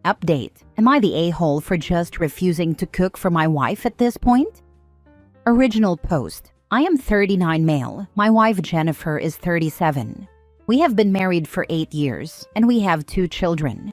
Update: am I the a-hole for just refusing to cook for my wife at this point? Original post: I am 39 male. My wife Jennifer is 37. We have been married for 8 years, and we have 2 children.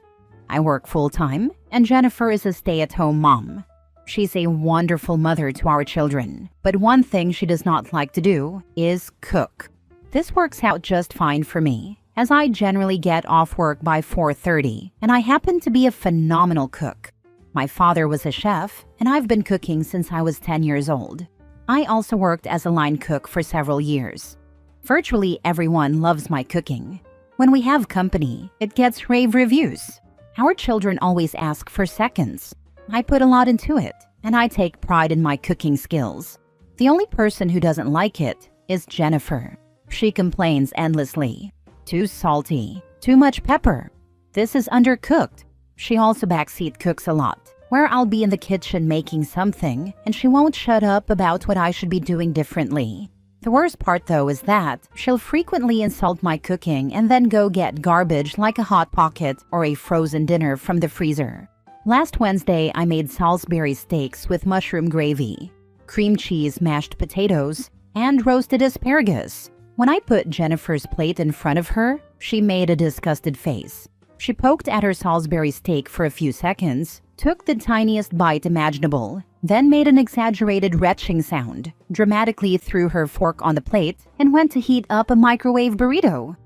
I work full-time, and Jennifer is a stay-at-home mom. She's a wonderful mother to our children, but one thing she does not like to do is cook. This works out just fine for me, as I generally get off work by 4:30, and I happen to be a phenomenal cook. My father was a chef, and I've been cooking since I was 10 years old. I also worked as a line cook for several years. Virtually everyone loves my cooking. When we have company, it gets rave reviews. Our children always ask for seconds. I put a lot into it, and I take pride in my cooking skills. The only person who doesn't like it is Jennifer. She complains endlessly. Too salty, too much pepper. This is undercooked. She also backseat cooks a lot, where I'll be in the kitchen making something, and she won't shut up about what I should be doing differently. The worst part though is that she'll frequently insult my cooking and then go get garbage like a Hot Pocket or a frozen dinner from the freezer. Last Wednesday, I made Salisbury steaks with mushroom gravy, cream cheese, mashed potatoes, and roasted asparagus. When I put Jennifer's plate in front of her, she made a disgusted face. She poked at her Salisbury steak for a few seconds, took the tiniest bite imaginable, then made an exaggerated retching sound, dramatically threw her fork on the plate, and went to heat up a microwave burrito.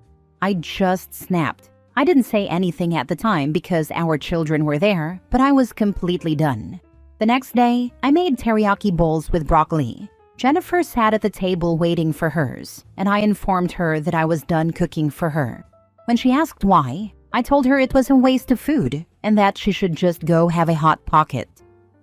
I just snapped. I didn't say anything at the time because our children were there, but I was completely done. The next day, I made teriyaki bowls with broccoli. Jennifer sat at the table waiting for hers, and I informed her that I was done cooking for her. When she asked why, I told her it was a waste of food and that she should just go have a Hot Pocket.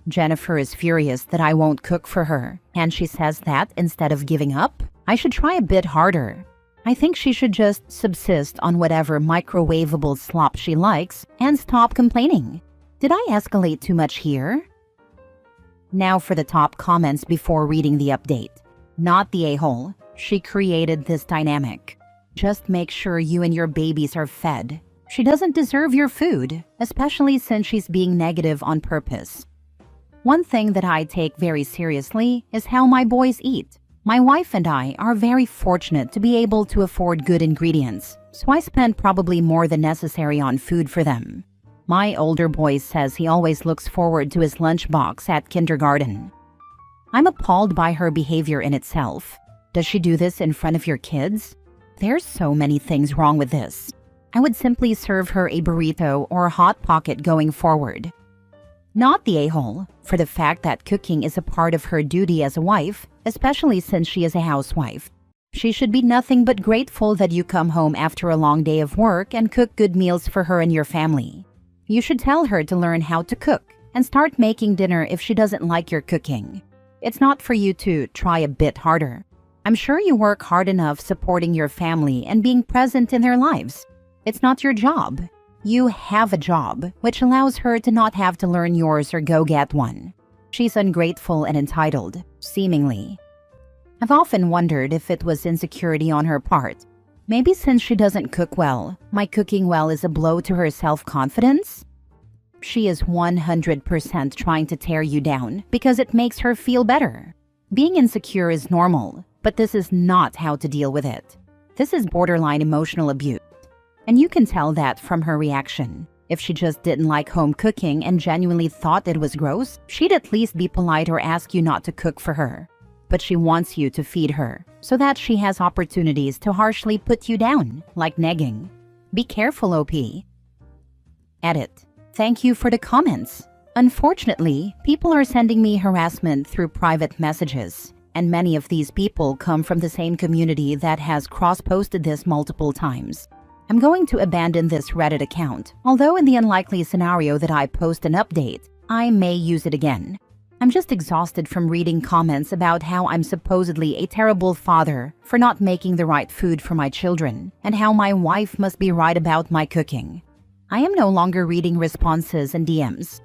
Jennifer is furious that I won't cook for her, and she says that instead of giving up, I should try a bit harder. I think she should just subsist on whatever microwavable slop she likes and stop complaining. Did I escalate too much here? Now for the top comments before reading the update. Not the a-hole. She created this dynamic. Just make sure you and your babies are fed. She doesn't deserve your food, especially since she's being negative on purpose. One thing that I take very seriously is how my boys eat. My wife and I are very fortunate to be able to afford good ingredients, so I spend probably more than necessary on food for them. My older boy says he always looks forward to his lunchbox at kindergarten. I'm appalled by her behavior in itself. Does she do this in front of your kids? There's so many things wrong with this. I would simply serve her a burrito or a Hot Pocket going forward. Not the a-hole, for the fact that cooking is a part of her duty as a wife, especially since she is a housewife. She should be nothing but grateful that you come home after a long day of work and cook good meals for her and your family. You should tell her to learn how to cook and start making dinner if she doesn't like your cooking. It's not for you to try a bit harder. I'm sure you work hard enough supporting your family and being present in their lives. It's not your job. You have a job, which allows her to not have to learn yours or go get one. She's ungrateful and entitled, seemingly. I've often wondered if it was insecurity on her part. Maybe since she doesn't cook well, my cooking well is a blow to her self-confidence? She is 100% trying to tear you down because it makes her feel better. Being insecure is normal, but this is not how to deal with it. This is borderline emotional abuse. And you can tell that from her reaction. If she just didn't like home cooking and genuinely thought it was gross, she'd at least be polite or ask you not to cook for her. But she wants you to feed her, so that she has opportunities to harshly put you down, like negging. Be careful, OP. Edit. Thank you for the comments. Unfortunately, people are sending me harassment through private messages, and many of these people come from the same community that has cross-posted this multiple times. I'm going to abandon this Reddit account, although in the unlikely scenario that I post an update, I may use it again. I'm just exhausted from reading comments about how I'm supposedly a terrible father for not making the right food for my children, and how my wife must be right about my cooking. I am no longer reading responses and DMs.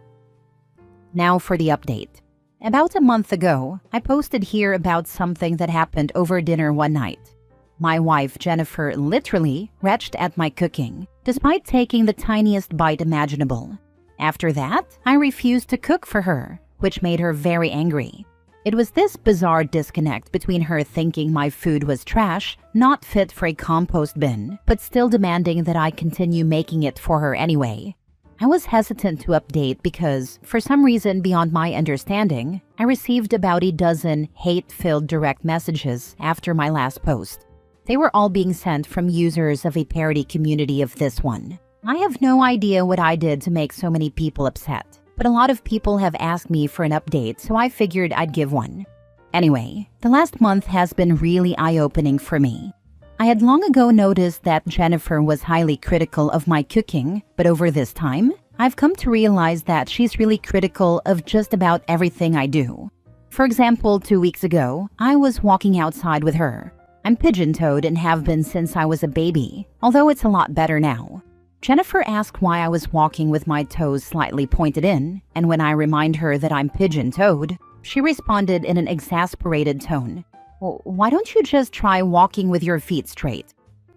Now for the update. About a month ago, I posted here about something that happened over dinner one night. My wife, Jennifer, literally retched at my cooking, despite taking the tiniest bite imaginable. After that, I refused to cook for her, which made her very angry. It was this bizarre disconnect between her thinking my food was trash, not fit for a compost bin, but still demanding that I continue making it for her anyway. I was hesitant to update because, for some reason beyond my understanding, I received about a dozen hate-filled direct messages after my last post. They were all being sent from users of a parody community of this one. I have no idea what I did to make so many people upset, but a lot of people have asked me for an update, so I figured I'd give one. Anyway, the last month has been really eye-opening for me. I had long ago noticed that Jennifer was highly critical of my cooking, but over this time, I've come to realize that she's really critical of just about everything I do. For example, 2 weeks ago, I was walking outside with her. I'm pigeon-toed and have been since I was a baby, although it's a lot better now. Jennifer asked why I was walking with my toes slightly pointed in, and when I remind her that I'm pigeon-toed, she responded in an exasperated tone. "Well, why don't you just try walking with your feet straight?"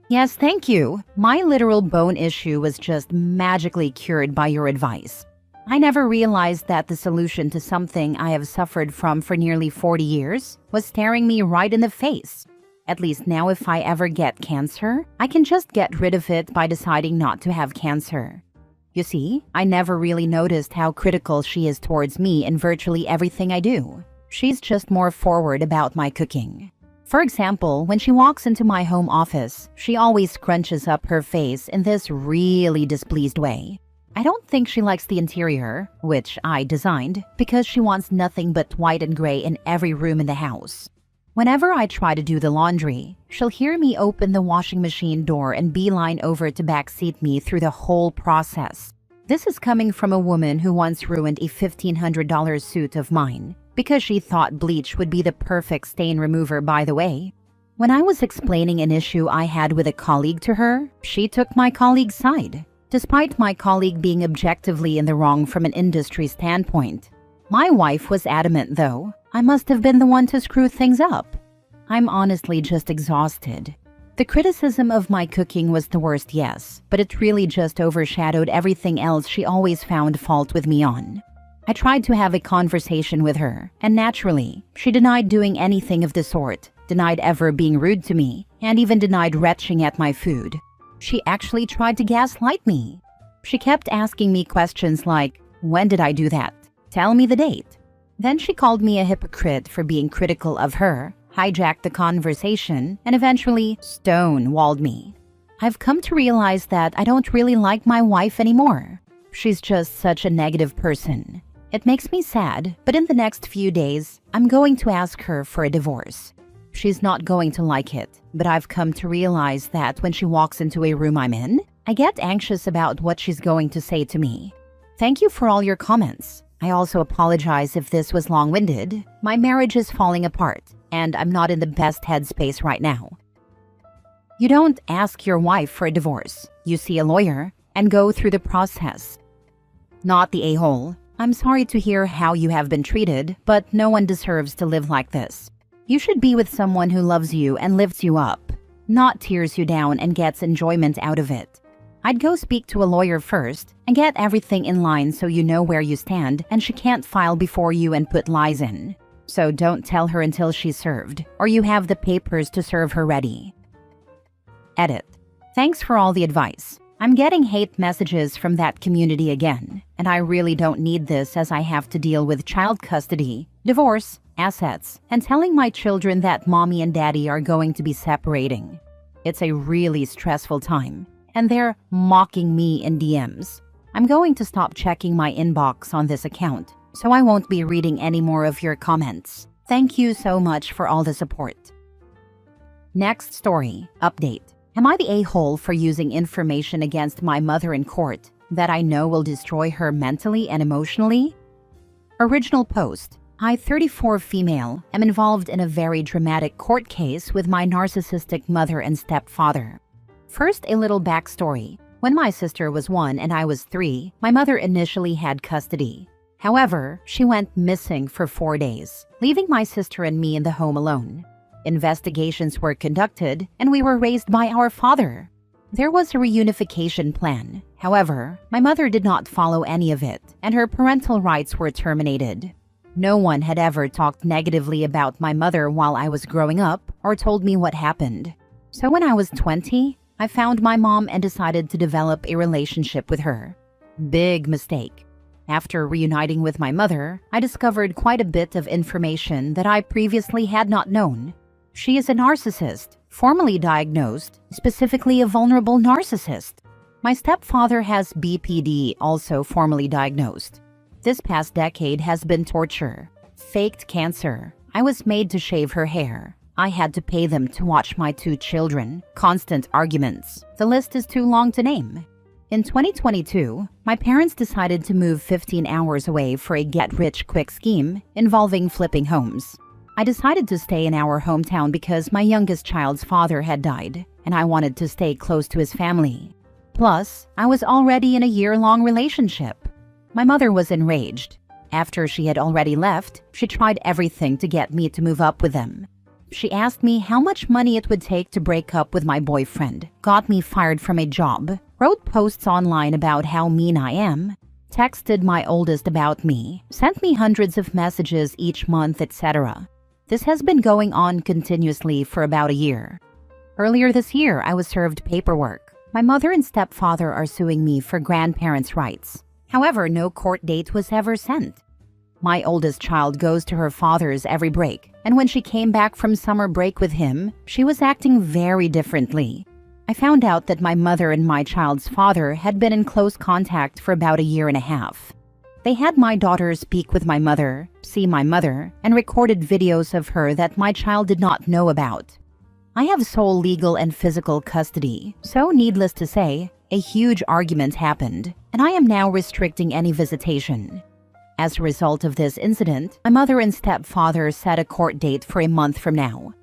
Yes, thank you. My literal bone issue was just magically cured by your advice. I never realized that the solution to something I have suffered from for nearly 40 years was staring me right in the face. At least now if I ever get cancer, I can just get rid of it by deciding not to have cancer. You see, I never really noticed how critical she is towards me in virtually everything I do. She's just more forward about my cooking. For example, when she walks into my home office, she always scrunches up her face in this really displeased way. I don't think she likes the interior, which I designed, because she wants nothing but white and gray in every room in the house. Whenever I try to do the laundry, she'll hear me open the washing machine door and beeline over to backseat me through the whole process. This is coming from a woman who once ruined a $1,500 suit of mine because she thought bleach would be the perfect stain remover, by the way. When I was explaining an issue I had with a colleague to her, she took my colleague's side, despite my colleague being objectively in the wrong from an industry standpoint. My wife was adamant, though. I must have been the one to screw things up. I'm honestly just exhausted. The criticism of my cooking was the worst, yes, but it really just overshadowed everything else she always found fault with me on. I tried to have a conversation with her, and naturally, she denied doing anything of the sort, denied ever being rude to me, and even denied retching at my food. She actually tried to gaslight me. She kept asking me questions like, "When did I do that? Tell me the date." Then she called me a hypocrite for being critical of her, hijacked the conversation, and eventually stonewalled me. I've come to realize that I don't really like my wife anymore. She's just such a negative person. It makes me sad, but in the next few days, I'm going to ask her for a divorce. She's not going to like it, but I've come to realize that when she walks into a room I'm in, I get anxious about what she's going to say to me. Thank you for all your comments. I also apologize if this was long-winded. My marriage is falling apart, and I'm not in the best headspace right now. You don't ask your wife for a divorce. You see a lawyer and go through the process. Not the a-hole. I'm sorry to hear how you have been treated, but no one deserves to live like this. You should be with someone who loves you and lifts you up, not tears you down and gets enjoyment out of it. I'd go speak to a lawyer first and get everything in line so you know where you stand and she can't file before you and put lies in. So don't tell her until she's served, or you have the papers to serve her ready. Edit. Thanks for all the advice. I'm getting hate messages from that community again, and I really don't need this as I have to deal with child custody, divorce, assets, and telling my children that mommy and daddy are going to be separating. It's a really stressful time. And they're mocking me in DMs. I'm going to stop checking my inbox on this account, so I won't be reading any more of your comments. Thank you so much for all the support. Next story, update. Am I the a-hole for using information against my mother in court that I know will destroy her mentally and emotionally? Original post. I, 34 female, am involved in a very dramatic court case with my narcissistic mother and stepfather. First, a little backstory. When my sister was 1 and I was 3, my mother initially had custody. However, she went missing for 4 days, leaving my sister and me in the home alone. Investigations were conducted, and we were raised by our father. There was a reunification plan. However, my mother did not follow any of it, and her parental rights were terminated. No one had ever talked negatively about my mother while I was growing up or told me what happened. So when I was 20, I found my mom and decided to develop a relationship with her. Big mistake. After reuniting with my mother, I discovered quite a bit of information that I previously had not known. She is a narcissist, formally diagnosed, specifically a vulnerable narcissist. My stepfather has BPD, also formally diagnosed. This past decade has been torture. Faked cancer. I was made to shave her hair. I had to pay them to watch my 2 children. Constant arguments. The list is too long to name. In 2022, my parents decided to move 15 hours away for a get-rich-quick scheme involving flipping homes. I decided to stay in our hometown because my youngest child's father had died, and I wanted to stay close to his family. Plus, I was already in a year-long relationship. My mother was enraged. After she had already left, she tried everything to get me to move up with them. She asked me how much money it would take to break up with my boyfriend, got me fired from a job, wrote posts online about how mean I am, texted my oldest about me, sent me hundreds of messages each month, etc. This has been going on continuously for about a year. Earlier this year, I was served paperwork. My mother and stepfather are suing me for grandparents' rights. However, no court date was ever sent. My oldest child goes to her father's every break, and when she came back from summer break with him, she was acting very differently. I found out that my mother and my child's father had been in close contact for about a year and a half. They had my daughter speak with my mother, see my mother, and recorded videos of her that my child did not know about. I have sole legal and physical custody, so needless to say, a huge argument happened, and I am now restricting any visitation. As a result of this incident, my mother and stepfather set a court date for a month from now.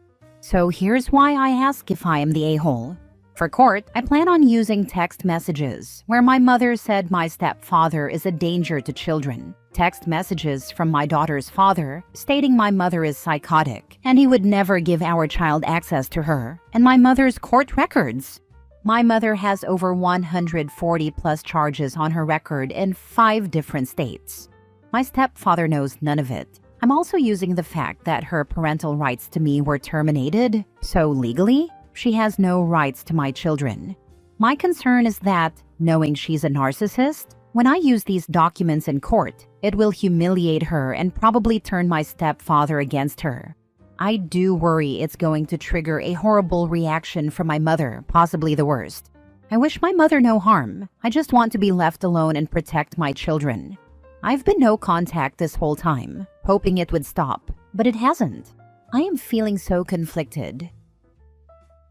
So here's why I ask if I am the a-hole. For court, I plan on using text messages, where my mother said my stepfather is a danger to children. Text messages from my daughter's father stating my mother is psychotic, and he would never give our child access to her, and my mother's court records. My mother has over 140 plus charges on her record in 5 different states. My stepfather knows none of it. I'm also using the fact that her parental rights to me were terminated, so legally, she has no rights to my children. My concern is that, knowing she's a narcissist, when I use these documents in court, it will humiliate her and probably turn my stepfather against her. I do worry it's going to trigger a horrible reaction from my mother, possibly the worst. I wish my mother no harm. I just want to be left alone and protect my children. I've been no contact this whole time, hoping it would stop, but it hasn't. I am feeling so conflicted.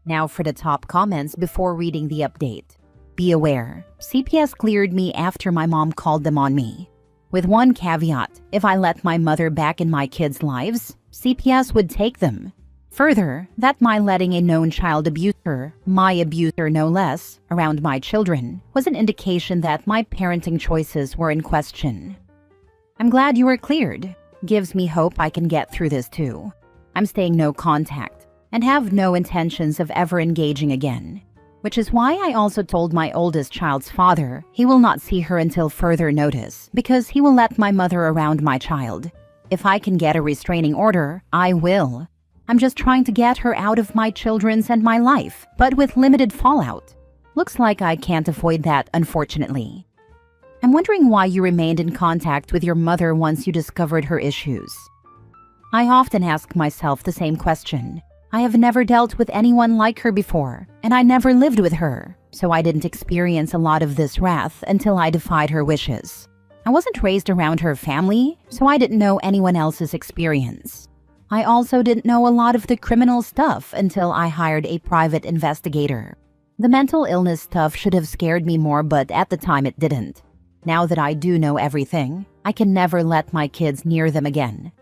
Now for the top comments before reading the update. Be aware, CPS cleared me after my mom called them on me. With one caveat, if I let my mother back in my kids' lives, CPS would take them. Further, that my letting a known child abuser, my abuser no less, around my children, was an indication that my parenting choices were in question. I'm glad you were cleared. Gives me hope I can get through this too. I'm staying no contact, and have no intentions of ever engaging again. Which is why I also told my oldest child's father he will not see her until further notice, because he will let my mother around my child. If I can get a restraining order, I will. I'm just trying to get her out of my children's and my life, but with limited fallout. Looks like I can't avoid that, unfortunately. I'm wondering why you remained in contact with your mother once you discovered her issues. I often ask myself the same question. I have never dealt with anyone like her before, and I never lived with her, so I didn't experience a lot of this wrath until I defied her wishes. I wasn't raised around her family, so I didn't know anyone else's experience. I also didn't know a lot of the criminal stuff until I hired a private investigator. The mental illness stuff should have scared me more, but at the time it didn't. Now that I do know everything, I can never let my kids near them again.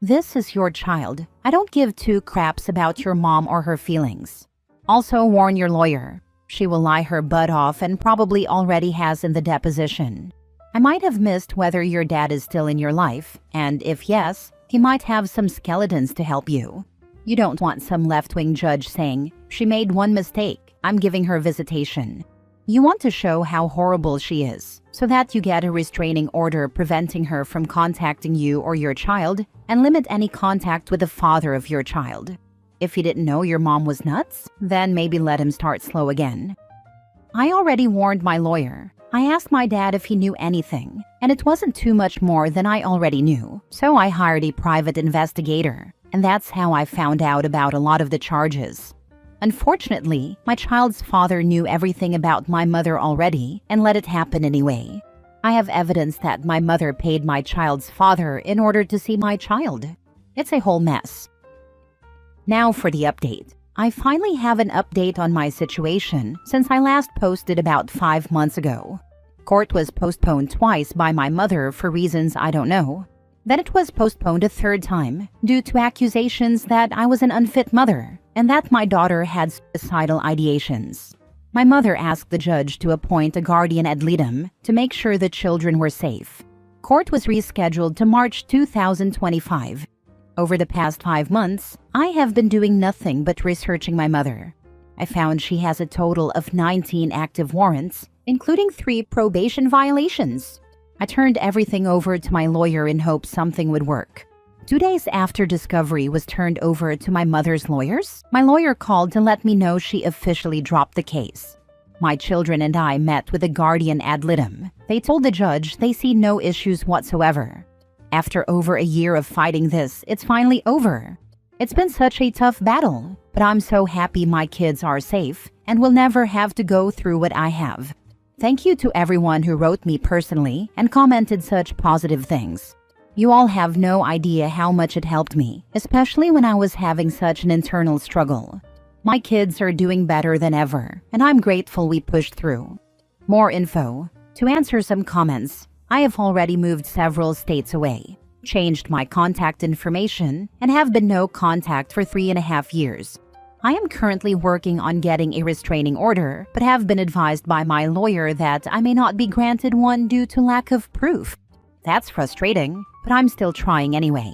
This is your child. I don't give 2 craps about your mom or her feelings. Also warn your lawyer. She will lie her butt off and probably already has in the deposition. I might have missed whether your dad is still in your life, and if yes, he might have some skeletons to help you. You don't want some left-wing judge saying, "She made one mistake. I'm giving her visitation. You want to show how horrible she is, so that you get a restraining order preventing her from contacting you or your child and limit any contact with the father of your child. If he didn't know your mom was nuts, then maybe let him start slow again. I already warned my lawyer. I asked my dad if he knew anything, and it wasn't too much more than I already knew, so I hired a private investigator, and that's how I found out about a lot of the charges. Unfortunately, my child's father knew everything about my mother already and let it happen anyway. I have evidence that my mother paid my child's father in order to see my child. It's a whole mess. Now for the update. I finally have an update on my situation since I last posted about 5 months ago. Court was postponed twice by my mother for reasons I don't know. Then it was postponed a third time due to accusations that I was an unfit mother and that my daughter had suicidal ideations. My mother asked the judge to appoint a guardian ad litem to make sure the children were safe. Court was rescheduled to March 2025. Over the past 5 months, I have been doing nothing but researching my mother. I found she has a total of 19 active warrants, including 3 probation violations. I turned everything over to my lawyer in hopes something would work. 2 days after discovery was turned over to my mother's lawyers, my lawyer called to let me know she officially dropped the case. My children and I met with a guardian ad litem. They told the judge they see no issues whatsoever. After over a year of fighting this, it's finally over. It's been such a tough battle, but I'm so happy my kids are safe and will never have to go through what I have. Thank you to everyone who wrote me personally and commented such positive things. You all have no idea how much it helped me, especially when I was having such an internal struggle. My kids are doing better than ever, and I'm grateful we pushed through. More info. To answer some comments, I have already moved several states away, changed my contact information, and have been no contact for 3.5 years. I am currently working on getting a restraining order, but have been advised by my lawyer that I may not be granted one due to lack of proof. That's frustrating, but I'm still trying anyway.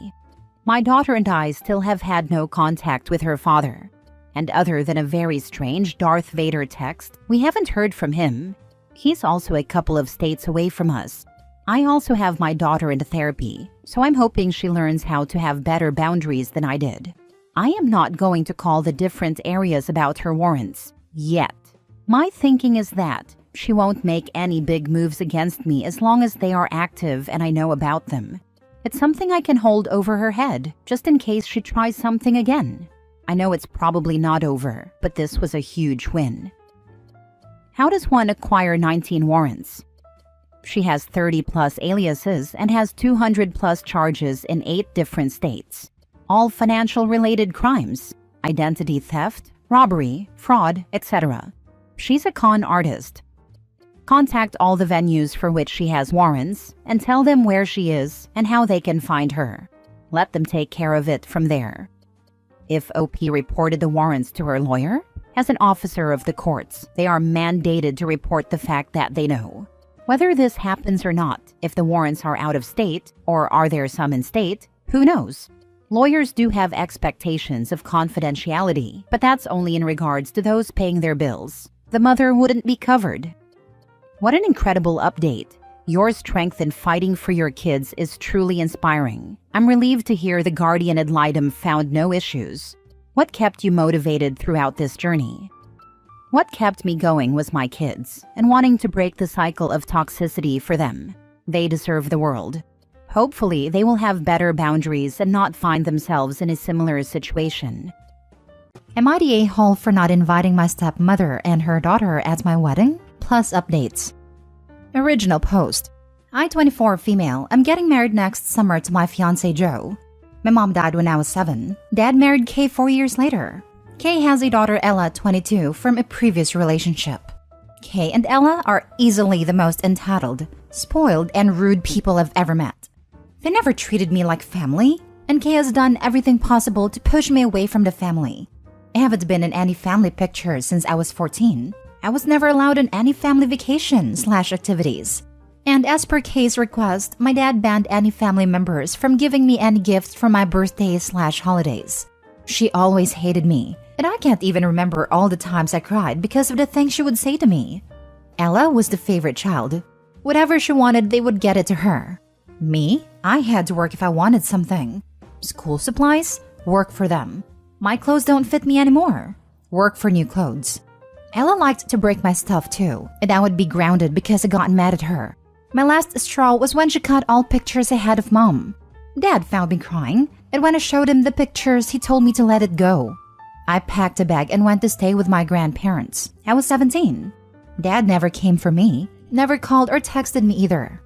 My daughter and I still have had no contact with her father. And other than a very strange Darth Vader text, we haven't heard from him. He's also a couple of states away from us. I also have my daughter into therapy, so I'm hoping she learns how to have better boundaries than I did. I am not going to call the different areas about her warrants, yet. My thinking is that she won't make any big moves against me as long as they are active and I know about them. It's something I can hold over her head, just in case she tries something again. I know it's probably not over, but this was a huge win. How does one acquire 19 warrants? She has 30+ aliases and has 200+ charges in 8 different states. All financial-related crimes, identity theft, robbery, fraud, etc. She's a con artist. Contact all the venues for which she has warrants and tell them where she is and how they can find her. Let them take care of it from there. If OP reported the warrants to her lawyer, as an officer of the courts, they are mandated to report the fact that they know. Whether this happens or not, if the warrants are out of state, or are there some in state, who knows? Lawyers do have expectations of confidentiality, but that's only in regards to those paying their bills. The mother wouldn't be covered. What an incredible update. Your strength in fighting for your kids is truly inspiring. I'm relieved to hear the guardian ad litem found no issues. What kept you motivated throughout this journey? What kept me going was my kids, and wanting to break the cycle of toxicity for them. They deserve the world. Hopefully, they will have better boundaries and not find themselves in a similar situation. Am I the a-hole for not inviting my stepmother and her daughter at my wedding? Plus updates. Original post. I, 24 female, am getting married next summer to my fiancé Joe. My mom died when I was 7. Dad married Kay 4 years later. Kay has a daughter Ella, 22, from a previous relationship. Kay and Ella are easily the most entitled, spoiled, and rude people I've ever met. They never treated me like family, and Kay has done everything possible to push me away from the family. I haven't been in any family pictures since I was 14. I was never allowed on any family vacation/activities. And as per Kay's request, my dad banned any family members from giving me any gifts for my birthdays/holidays. She always hated me, And I can't even remember all the times I cried because of the things she would say to me. Ella was the favorite child. Whatever she wanted, they would get it to her. Me? I had to work if I wanted something. School supplies? Work for them. My clothes don't fit me anymore. Work for new clothes. Ella liked to break my stuff too, and I would be grounded because I got mad at her. My last straw was when she cut all pictures I had of Mom. Dad found me crying, and when I showed him the pictures, he told me to let it go. I packed a bag and went to stay with my grandparents. I was 17. Dad never came for me, never called or texted me either.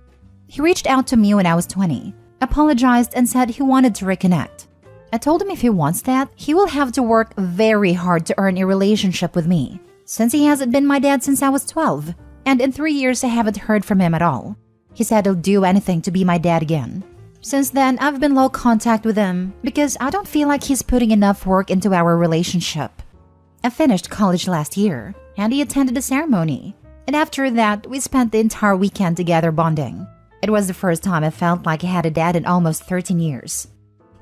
He reached out to me when I was 20, apologized and said he wanted to reconnect. I told him if he wants that, he will have to work very hard to earn a relationship with me, since he hasn't been my dad since I was 12, and in 3 years I haven't heard from him at all. He said he'll do anything to be my dad again. Since then, I've been low contact with him because I don't feel like he's putting enough work into our relationship. I finished college last year, and he attended the ceremony, and after that, we spent the entire weekend together bonding. It was the first time I felt like I had a dad in almost 13 years.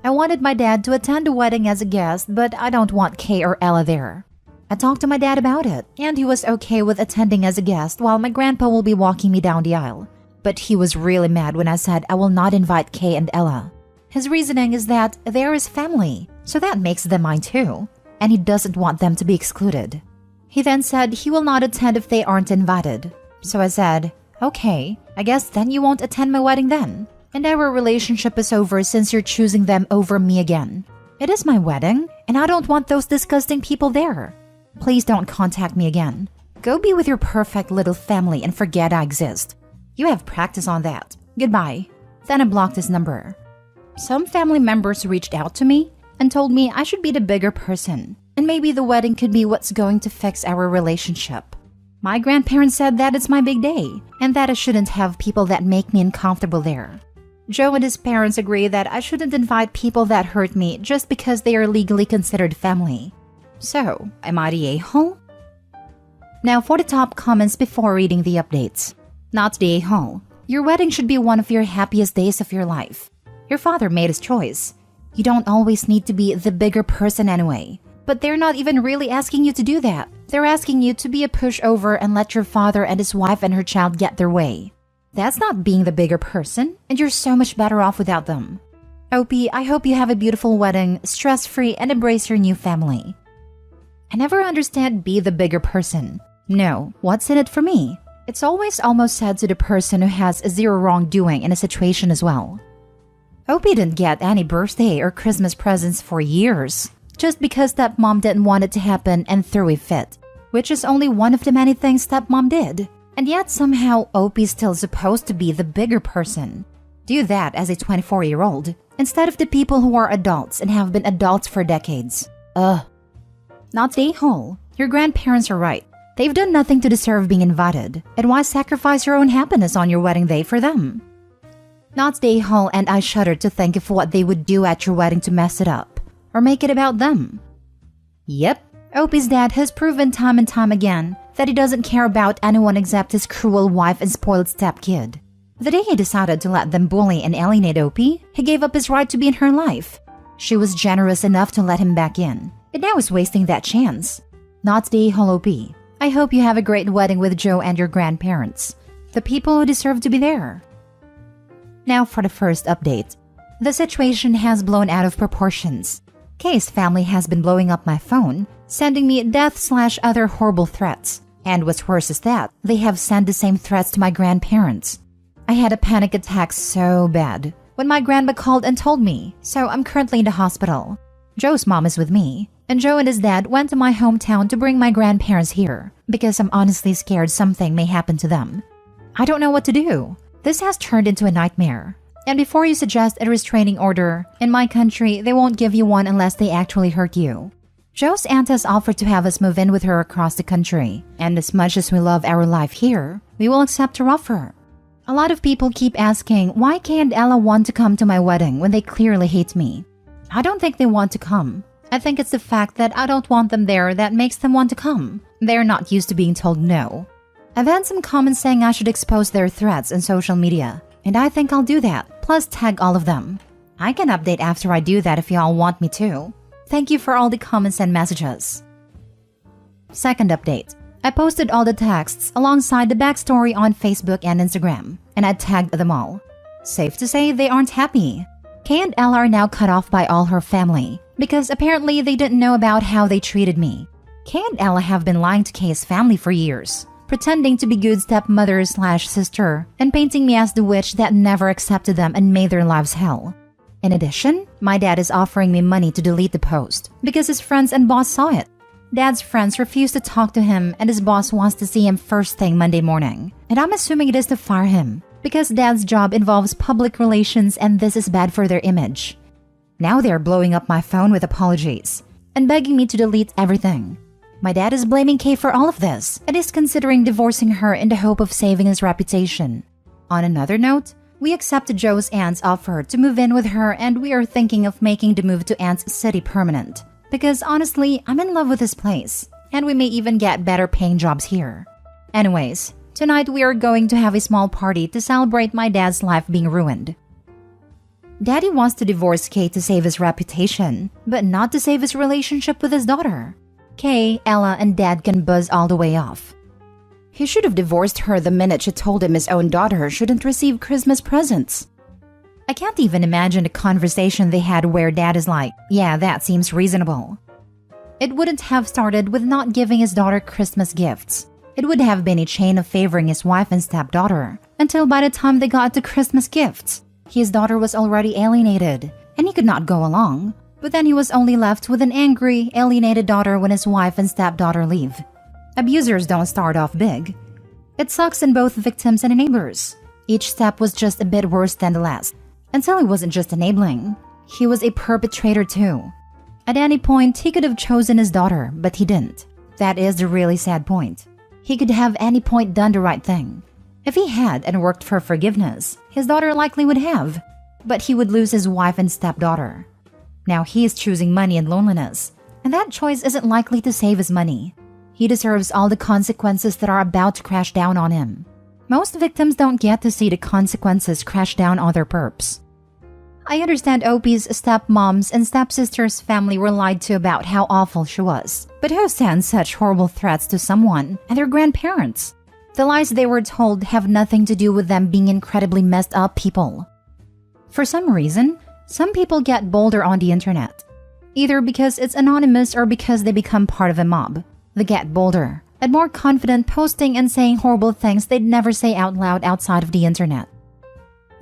I wanted my dad to attend the wedding as a guest, but I don't want Kay or Ella there. I talked to my dad about it, and he was okay with attending as a guest while my grandpa will be walking me down the aisle. But he was really mad when I said I will not invite Kay and Ella. His reasoning is that they're his family, so that makes them mine too, and he doesn't want them to be excluded. He then said he will not attend if they aren't invited. So I said, okay, I guess then you won't attend my wedding then. And our relationship is over since you're choosing them over me again. It is my wedding, and I don't want those disgusting people there. Please don't contact me again. Go be with your perfect little family and forget I exist. You have practice on that. Goodbye. Then I blocked his number. Some family members reached out to me and told me I should be the bigger person, and maybe the wedding could be what's going to fix our relationship. My grandparents said that it's my big day, and that I shouldn't have people that make me uncomfortable there. Joe and his parents agree that I shouldn't invite people that hurt me just because they are legally considered family. So, am I the a-hole? Now for the top comments before reading the updates. Not the a-hole. Your wedding should be one of your happiest days of your life. Your father made his choice. You don't always need to be the bigger person anyway. But they're not even really asking you to do that. They're asking you to be a pushover and let your father and his wife and her child get their way. That's not being the bigger person, and you're so much better off without them. Opie, I hope you have a beautiful wedding, stress-free, and embrace your new family. I never understand be the bigger person. No, what's in it for me? It's always almost said to the person who has zero wrongdoing in a situation as well. Opie didn't get any birthday or Christmas presents for years, just because stepmom didn't want it to happen and threw a fit, which is only one of the many things stepmom did. And yet somehow Opie's still supposed to be the bigger person. Do that as a 24-year-old, instead of the people who are adults and have been adults for decades. Not the a-hole. Your grandparents are right. They've done nothing to deserve being invited, and why sacrifice your own happiness on your wedding day for them? Not the a-hole, and I shudder to think of what they would do at your wedding to mess it up, or make it about them. Yep, Opie's dad has proven time and time again that he doesn't care about anyone except his cruel wife and spoiled stepkid. The day he decided to let them bully and alienate Opie, he gave up his right to be in her life. She was generous enough to let him back in, and now is wasting that chance. Not the a-hole, Opie. I hope you have a great wedding with Joe and your grandparents, the people who deserve to be there. Now for the first update. The situation has blown out of proportions. Kay's family has been blowing up my phone, sending me death/other horrible threats. And what's worse is that they have sent the same threats to my grandparents. I had a panic attack so bad when my grandma called and told me, so I'm currently in the hospital. Joe's mom is with me, and Joe and his dad went to my hometown to bring my grandparents here because I'm honestly scared something may happen to them. I don't know what to do. This has turned into a nightmare. And before you suggest a restraining order, in my country, they won't give you one unless they actually hurt you. Joe's aunt has offered to have us move in with her across the country, and as much as we love our life here, we will accept her offer. A lot of people keep asking why Kay and Ella want to come to my wedding when they clearly hate me. I don't think they want to come. I think it's the fact that I don't want them there that makes them want to come. They're not used to being told no. I've had some comments saying I should expose their threats on social media, and I think I'll do that, plus tag all of them. I can update after I do that if y'all want me to. Thank you for all the comments and messages. Second update. I posted all the texts alongside the backstory on Facebook and Instagram, and I tagged them all. Safe to say they aren't happy. Kay and Ella are now cut off by all her family because apparently they didn't know about how they treated me. Kay and Ella have been lying to Kay's family for years, pretending to be good stepmother/sister and painting me as the witch that never accepted them and made their lives hell. In addition, my dad is offering me money to delete the post because his friends and boss saw it. Dad's friends refuse to talk to him and his boss wants to see him first thing Monday morning. And I'm assuming it is to fire him because Dad's job involves public relations and this is bad for their image. Now they're blowing up my phone with apologies and begging me to delete everything. My dad is blaming Kay for all of this and is considering divorcing her in the hope of saving his reputation. On another note, we accepted Joe's aunt's offer to move in with her and we are thinking of making the move to Aunt's city permanent. Because honestly, I'm in love with this place, and we may even get better paying jobs here. Anyways, tonight we are going to have a small party to celebrate my dad's life being ruined. Daddy wants to divorce Kay to save his reputation, but not to save his relationship with his daughter. Kay, Ella, and Dad can buzz all the way off. He should have divorced her the minute she told him his own daughter shouldn't receive Christmas presents. I can't even imagine the conversation they had where Dad is like, yeah, that seems reasonable. It wouldn't have started with not giving his daughter Christmas gifts. It would have been a chain of favoring his wife and stepdaughter, until by the time they got to Christmas gifts, his daughter was already alienated, and he could not go along. But then he was only left with an angry, alienated daughter when his wife and stepdaughter leave. Abusers don't start off big. It sucks in both victims and enablers. Each step was just a bit worse than the last. Until he wasn't just enabling, he was a perpetrator too. At any point, he could have chosen his daughter, but he didn't. That is the really sad point. He could have any point done the right thing. If he had and worked for forgiveness, his daughter likely would have, but he would lose his wife and stepdaughter. Now he is choosing money and loneliness, and that choice isn't likely to save his money. He deserves all the consequences that are about to crash down on him. Most victims don't get to see the consequences crash down on their perps. I understand OP's stepmom's and stepsister's family were lied to about how awful she was. But who sends such horrible threats to someone and their grandparents? The lies they were told have nothing to do with them being incredibly messed up people. For some reason, some people get bolder on the internet. Either because it's anonymous or because they become part of a mob. They get bolder and more confident posting and saying horrible things they'd never say out loud outside of the internet.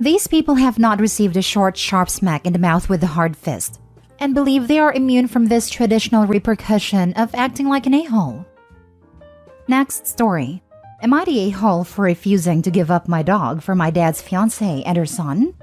These people have not received a short, sharp smack in the mouth with a hard fist and believe they are immune from this traditional repercussion of acting like an a-hole. Next story. Am I the a-hole for refusing to give up my dog for my dad's fiancée and her son?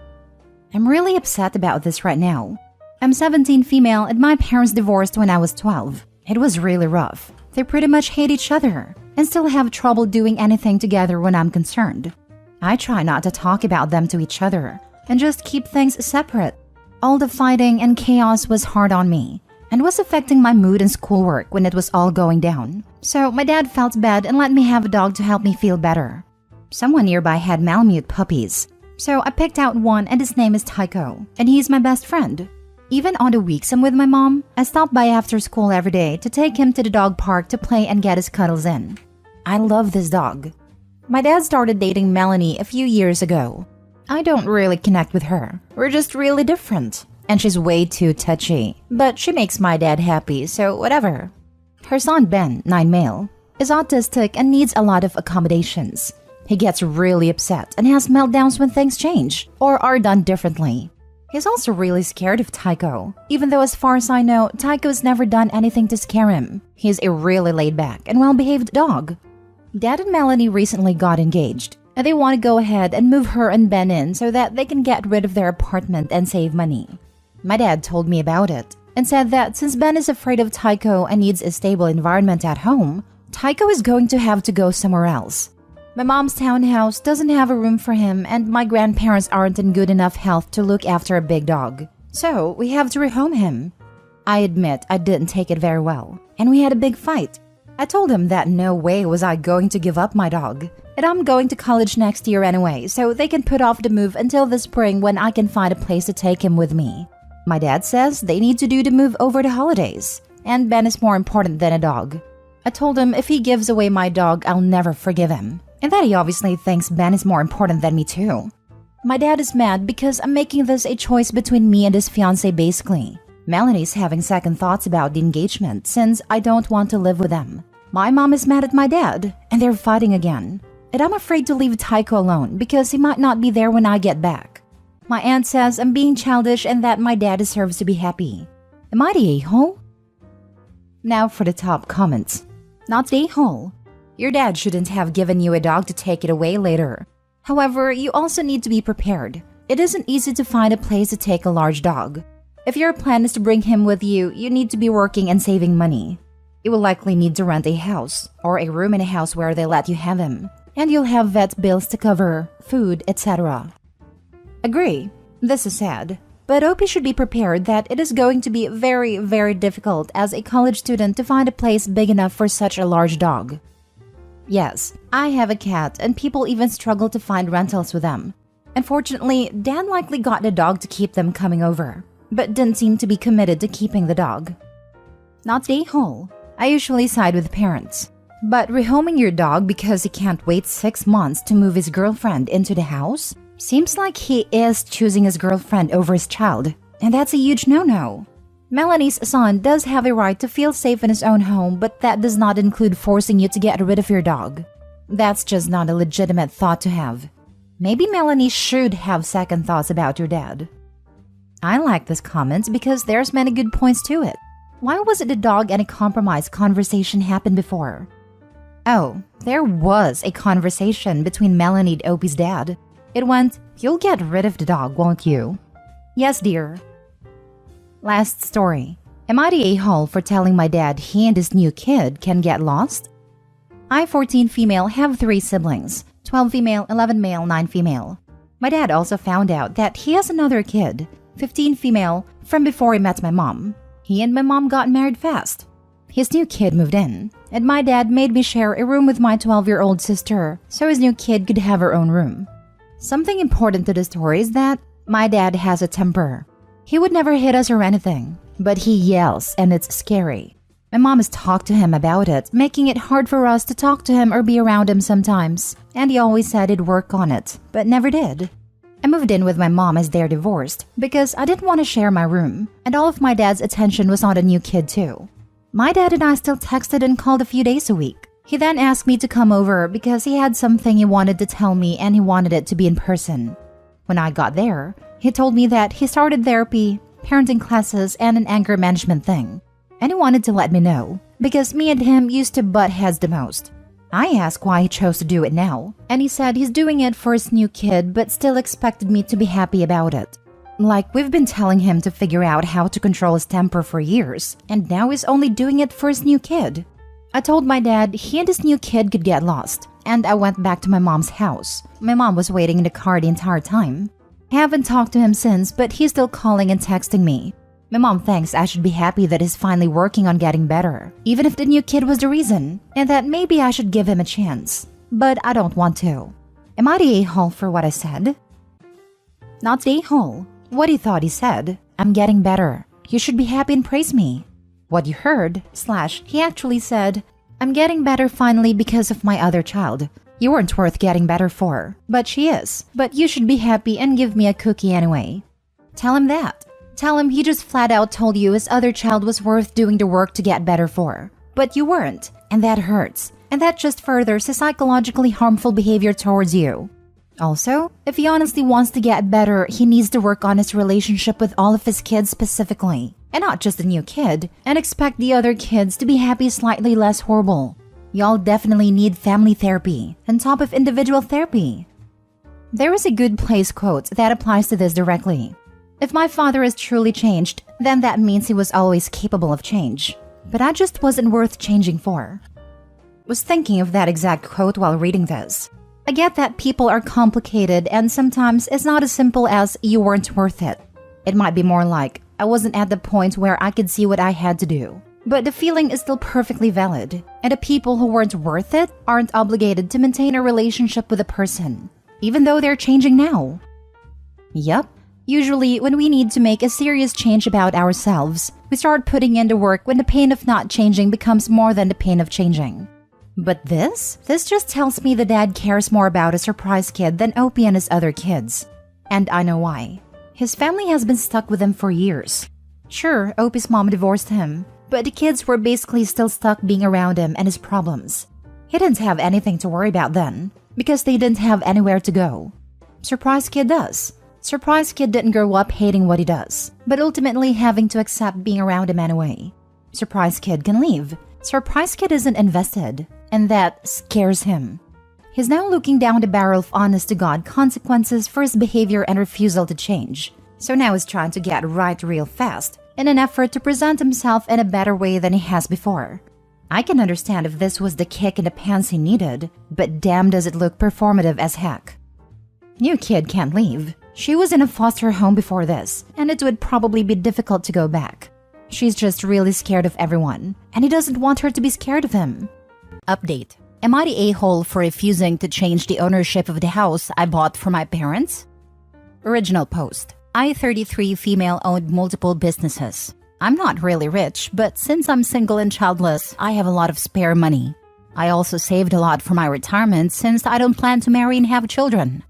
I'm really upset about this right now. I'm 17 female and my parents divorced when I was 12. It was really rough. They pretty much hate each other and still have trouble doing anything together when I'm concerned. I try not to talk about them to each other and just keep things separate. All the fighting and chaos was hard on me and was affecting my mood and schoolwork when it was all going down. So my dad felt bad and let me have a dog to help me feel better. Someone nearby had Malamute puppies, so I picked out one and his name is Tycho, and he's my best friend. Even on the weeks I'm with my mom, I stop by after school every day to take him to the dog park to play and get his cuddles in. I love this dog. My dad started dating Melanie a few years ago. I don't really connect with her. We're just really different. And she's way too touchy. But she makes my dad happy, so whatever. Her son Ben, 9 male, is autistic and needs a lot of accommodations. He gets really upset and has meltdowns when things change or are done differently. He's also really scared of Tycho, even though as far as I know, Tycho's never done anything to scare him. He's a really laid-back and well-behaved dog. Dad and Melanie recently got engaged, and they want to go ahead and move her and Ben in so that they can get rid of their apartment and save money. My dad told me about it and said that since Ben is afraid of Tycho and needs a stable environment at home, Tycho is going to have to go somewhere else. My mom's townhouse doesn't have a room for him and my grandparents aren't in good enough health to look after a big dog. So we have to rehome him. I admit I didn't take it very well, and we had a big fight. I told him that no way was I going to give up my dog, and I'm going to college next year anyway, so they can put off the move until the spring when I can find a place to take him with me. My dad says they need to do to move over the holidays, and Ben is more important than a dog. I told him if he gives away my dog, I'll never forgive him, and that he obviously thinks Ben is more important than me too. My dad is mad because I'm making this a choice between me and his fiancée basically. Melanie's having second thoughts about the engagement since I don't want to live with them. My mom is mad at my dad, and they're fighting again. And I'm afraid to leave Tycho alone because he might not be there when I get back. My aunt says I'm being childish and that my dad deserves to be happy. Am I the a-hole? Now for the top comments. Not the a-hole. Your dad shouldn't have given you a dog to take it away later. However, you also need to be prepared. It isn't easy to find a place to take a large dog. If your plan is to bring him with you, you need to be working and saving money. You will likely need to rent a house or a room in a house where they let you have him. And you'll have vet bills to cover, food, etc. Agree, this is sad, but Opie should be prepared that it is going to be very, very difficult as a college student to find a place big enough for such a large dog. Yes, I have a cat and people even struggle to find rentals with them. Unfortunately, Dad likely got the dog to keep them coming over, but didn't seem to be committed to keeping the dog. Not the a-hole. I usually side with parents. But rehoming your dog because he can't wait 6 months to move his girlfriend into the house? Seems like he is choosing his girlfriend over his child, and that's a huge no-no. Melanie's son does have a right to feel safe in his own home, but that does not include forcing you to get rid of your dog. That's just not a legitimate thought to have. Maybe Melanie should have second thoughts about your dad. I like this comment because there's many good points to it. Why was it a dog and a compromise conversation happened before? Oh, there was a conversation between Melanie and Opie's dad. It went, "You'll get rid of the dog, won't you?" Yes, dear. Last story. Am I the a-hole for telling my dad he and his new kid can get lost? I, 14 female, have 3 siblings. 12 female, 11 male, 9 female. My dad also found out that he has another kid, 15 female, from before he met my mom. He and my mom got married fast. His new kid moved in, and my dad made me share a room with my 12-year-old sister so his new kid could have her own room. Something important to the story is that my dad has a temper. He would never hit us or anything, but he yells and it's scary. My mom has talked to him about it, making it hard for us to talk to him or be around him sometimes, and he always said he'd work on it, but never did. I moved in with my mom as they're divorced because I didn't want to share my room, and all of my dad's attention was on the new kid too. My dad and I still texted and called a few days a week. He then asked me to come over because he had something he wanted to tell me and he wanted it to be in person. When I got there, he told me that he started therapy, parenting classes, and an anger management thing. And he wanted to let me know because me and him used to butt heads the most. I asked why he chose to do it now, and he said he's doing it for his new kid but still expected me to be happy about it. Like we've been telling him to figure out how to control his temper for years, and now he's only doing it for his new kid. I told my dad he and his new kid could get lost, and I went back to my mom's house. My mom was waiting in the car the entire time. I haven't talked to him since, but he's still calling and texting me. My mom thinks I should be happy that he's finally working on getting better, even if the new kid was the reason, and that maybe I should give him a chance. But I don't want to. Am I the a-hole for what I said? Not the a-hole. What he thought he said. I'm getting better. You should be happy and praise me. What you heard, / he actually said, I'm getting better finally because of my other child. You weren't worth getting better for, but she is. But you should be happy and give me a cookie anyway. Tell him that. Tell him he just flat out told you his other child was worth doing the work to get better for. But you weren't, and that hurts. And that just furthers his psychologically harmful behavior towards you. Also, if he honestly wants to get better, he needs to work on his relationship with all of his kids specifically, and not just the new kid, and expect the other kids to be happy slightly less horrible. Y'all definitely need family therapy, on top of individual therapy. There is a good place quote that applies to this directly. If my father is truly changed, then that means he was always capable of change. But I just wasn't worth changing for. Was thinking of that exact quote while reading this. I get that people are complicated and sometimes it's not as simple as you weren't worth it. It might be more like I wasn't at the point where I could see what I had to do. But the feeling is still perfectly valid, and the people who weren't worth it aren't obligated to maintain a relationship with a person, even though they're changing now. Yup, Usually, when we need to make a serious change about ourselves, we start putting in the work when the pain of not changing becomes more than the pain of changing. But this just tells me the dad cares more about a surprise kid than Opie and his other kids. And I know why. His family has been stuck with him for years. Sure, Opie's mom divorced him, but the kids were basically still stuck being around him and his problems. He didn't have anything to worry about then, because they didn't have anywhere to go. Surprise kid does. Surprise kid didn't grow up hating what he does, but ultimately having to accept being around him anyway. Surprise kid can leave. Surprise kid isn't invested, and that scares him. He's now looking down the barrel of honest-to-God consequences for his behavior and refusal to change. So now he's trying to get right real fast in an effort to present himself in a better way than he has before. I can understand if this was the kick in the pants he needed, but damn does it look performative as heck. New kid can't leave. She was in a foster home before this, and it would probably be difficult to go back. She's just really scared of everyone, and he doesn't want her to be scared of him. Update. Am I the a-hole for refusing to change the ownership of the house I bought for my parents? Original post. I, 33 female, owned multiple businesses. I'm not really rich, but since I'm single and childless, I have a lot of spare money. I also saved a lot for my retirement since I don't plan to marry and have children.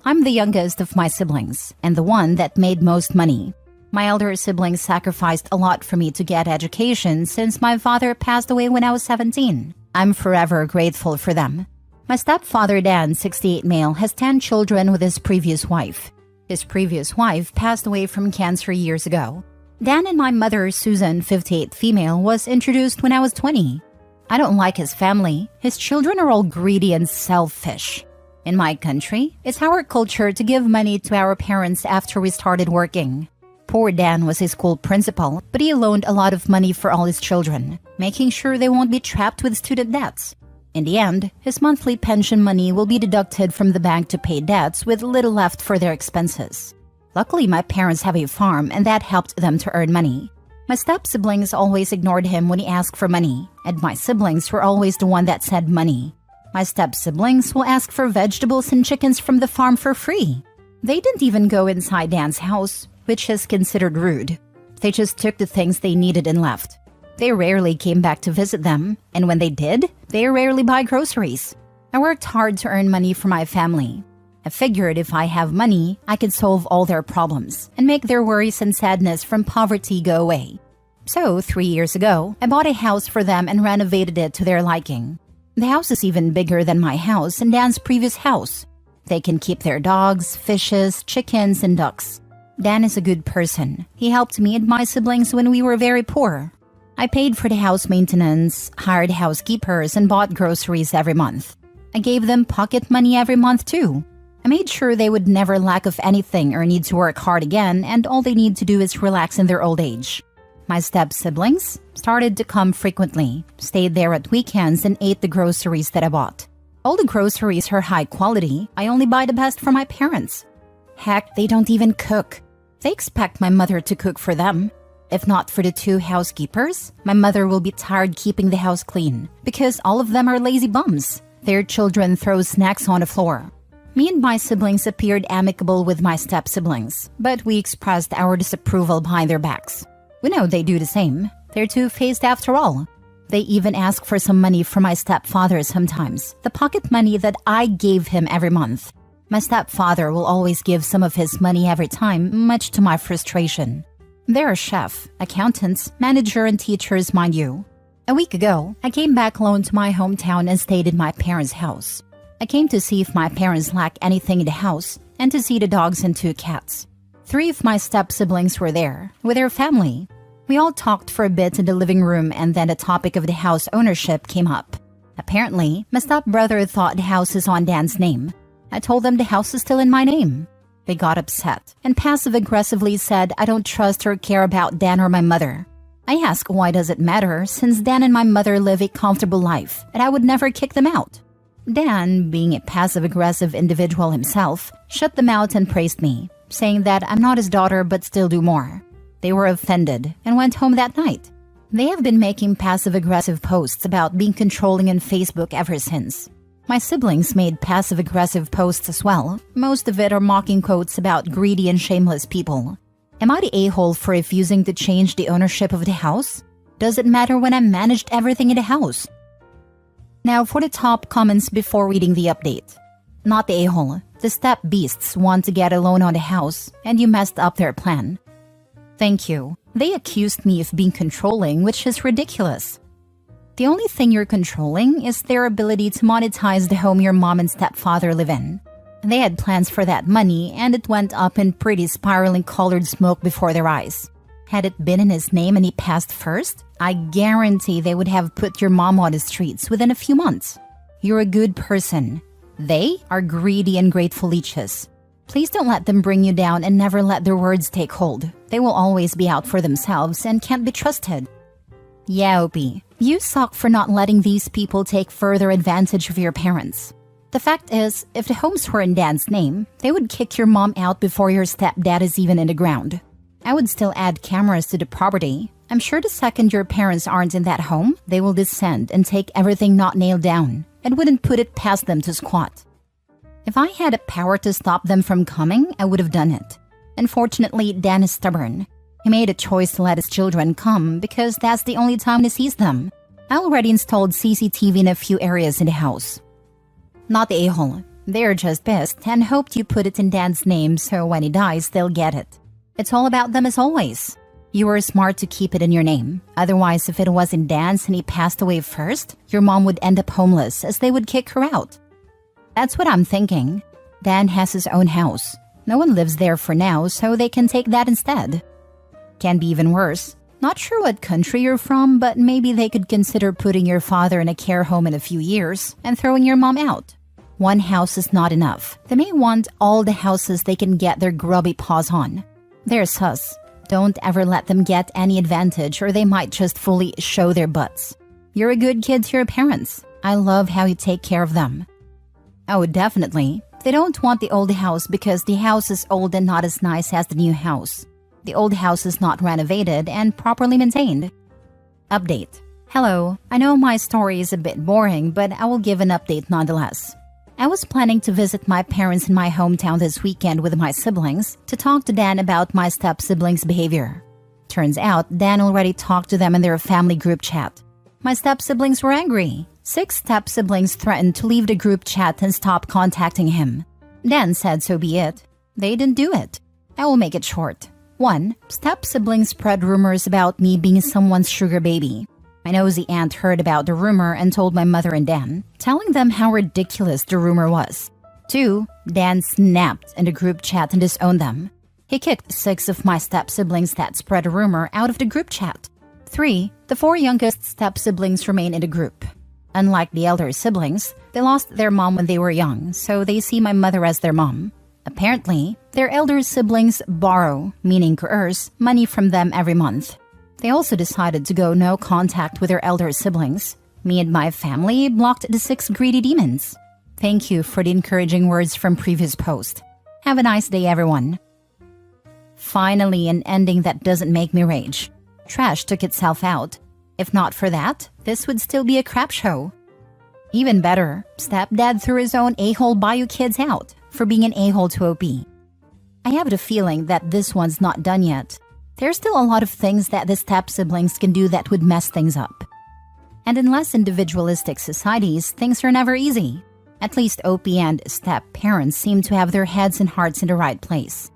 I'm the youngest of my siblings, and the one that made most money. My elder siblings sacrificed a lot for me to get education since my father passed away when I was 17. I'm forever grateful for them. My stepfather Dan, 68 male, has 10 children with his previous wife. His previous wife passed away from cancer years ago. Dan and my mother, Susan, 58 female, was introduced when I was 20. I don't like his family. His children are all greedy and selfish. In my country, it's our culture to give money to our parents after we started working. Poor Dan was a school principal, but he loaned a lot of money for all his children, making sure they won't be trapped with student debts. In the end, his monthly pension money will be deducted from the bank to pay debts with little left for their expenses. Luckily, my parents have a farm and that helped them to earn money. My step-siblings always ignored him when he asked for money, and my siblings were always the one that said money. My step-siblings will ask for vegetables and chickens from the farm for free. They didn't even go inside Dan's house, which is considered rude. They just took the things they needed and left. They rarely came back to visit them, and when they did, they rarely buy groceries. I worked hard to earn money for my family. I figured if I have money, I could solve all their problems and make their worries and sadness from poverty go away. So, 3 years ago, I bought a house for them and renovated it to their liking. The house is even bigger than my house and Dan's previous house. They can keep their dogs, fishes, chickens, and ducks. Dan is a good person. He helped me and my siblings when we were very poor. I paid for the house maintenance, hired housekeepers, and bought groceries every month. I gave them pocket money every month too. I made sure they would never lack of anything or need to work hard again, and all they need to do is relax in their old age. My step-siblings started to come frequently, stayed there at weekends, and ate the groceries that I bought. All the groceries are high quality. I only buy the best for my parents. Heck, they don't even cook. They expect my mother to cook for them. If not for the 2 housekeepers, my mother will be tired keeping the house clean because all of them are lazy bums. Their children throw snacks on the floor. Me and my siblings appeared amicable with my step-siblings, but we expressed our disapproval behind their backs. We know they do the same. They're two-faced after all. They even ask for some money from my stepfather sometimes, the pocket money that I gave him every month. My stepfather will always give some of his money every time, much to my frustration. They're a chef, accountants, manager, and teachers, mind you. A week ago, I came back alone to my hometown and stayed in my parents' house. I came to see if my parents lack anything in the house and to see the dogs and 2 cats. 3 of my step-siblings were there, with their family. We all talked for a bit in the living room and then the topic of the house ownership came up. Apparently, my stepbrother thought the house is on Dan's name. I told them the house is still in my name. They got upset and passive-aggressively said I don't trust or care about Dan or my mother. I asked why does it matter since Dan and my mother live a comfortable life and I would never kick them out. Dan, being a passive-aggressive individual himself, shut them out and praised me, saying that I'm not his daughter but still do more. They were offended and went home that night. They have been making passive-aggressive posts about being controlling on Facebook ever since. My siblings made passive-aggressive posts as well. Most of it are mocking quotes about greedy and shameless people. Am I the a-hole for refusing to change the ownership of the house? Does it matter when I managed everything in the house? Now for the top comments before reading the update. Not the a-hole. The step beasts want to get a loan on the house, and you messed up their plan. Thank you. They accused me of being controlling, which is ridiculous. The only thing you're controlling is their ability to monetize the home your mom and stepfather live in. They had plans for that money, and it went up in pretty spiraling colored smoke before their eyes. Had it been in his name and he passed first, I guarantee they would have put your mom on the streets within a few months. You're a good person. They are greedy and grateful leeches. Please don't let them bring you down and never let their words take hold. They will always be out for themselves and can't be trusted. Yeah, Opie, you suck for not letting these people take further advantage of your parents. The fact is, if the homes were in Dan's name, they would kick your mom out before your stepdad is even in the ground. I would still add cameras to the property. I'm sure the second your parents aren't in that home, they will descend and take everything not nailed down. And wouldn't put it past them to squat. If I had a power to stop them from coming, I would have done it. Unfortunately, Dan is stubborn. He made a choice to let his children come because that's the only time he sees them. I already installed CCTV in a few areas in the house. Not the a-hole. They're just pissed and hoped you put it in Dan's name so when he dies, they'll get it. It's all about them as always. You were smart to keep it in your name. Otherwise, if it was in Dan's and he passed away first, your mom would end up homeless as they would kick her out. That's what I'm thinking. Dan has his own house. No one lives there for now, so they can take that instead. Can be even worse. Not sure what country you're from, but maybe they could consider putting your father in a care home in a few years and throwing your mom out. One house is not enough. They may want all the houses they can get their grubby paws on. They're sus. Don't ever let them get any advantage or they might just fully show their butts. You're a good kid to your parents. I love how you take care of them. Oh, definitely. They don't want the old house because the house is old and not as nice as the new house. The old house is not renovated and properly maintained. Update. Hello, I know my story is a bit boring, but I will give an update nonetheless. I was planning to visit my parents in my hometown this weekend with my siblings to talk to Dan about my step-siblings' behavior. Turns out, Dan already talked to them in their family group chat. My step-siblings were angry. 6 step-siblings threatened to leave the group chat and stop contacting him. Dan said so be it. They didn't do it. I will make it short. 1. Step-siblings spread rumors about me being someone's sugar baby. My nosy aunt heard about the rumor and told my mother and Dan, telling them how ridiculous the rumor was. 2. Dan snapped in the group chat and disowned them. He kicked 6 of my step-siblings that spread a rumor out of the group chat. 3. The 4 youngest step-siblings remain in the group. Unlike the elder siblings, they lost their mom when they were young, so they see my mother as their mom. Apparently, their elder siblings borrow, meaning coerce, money from them every month. They also decided to go no contact with their elder siblings. Me and my family blocked the 6 greedy demons. Thank you for the encouraging words from previous post. Have a nice day, everyone. Finally, an ending that doesn't make me rage. Trash took itself out. If not for that, this would still be a crap show. Even better, stepdad threw his own a-hole Bayou kids out for being an a-hole to OP. I have the feeling that this one's not done yet. There's still a lot of things that the step-siblings can do that would mess things up. And in less individualistic societies, things are never easy. At least OP and step-parents seem to have their heads and hearts in the right place.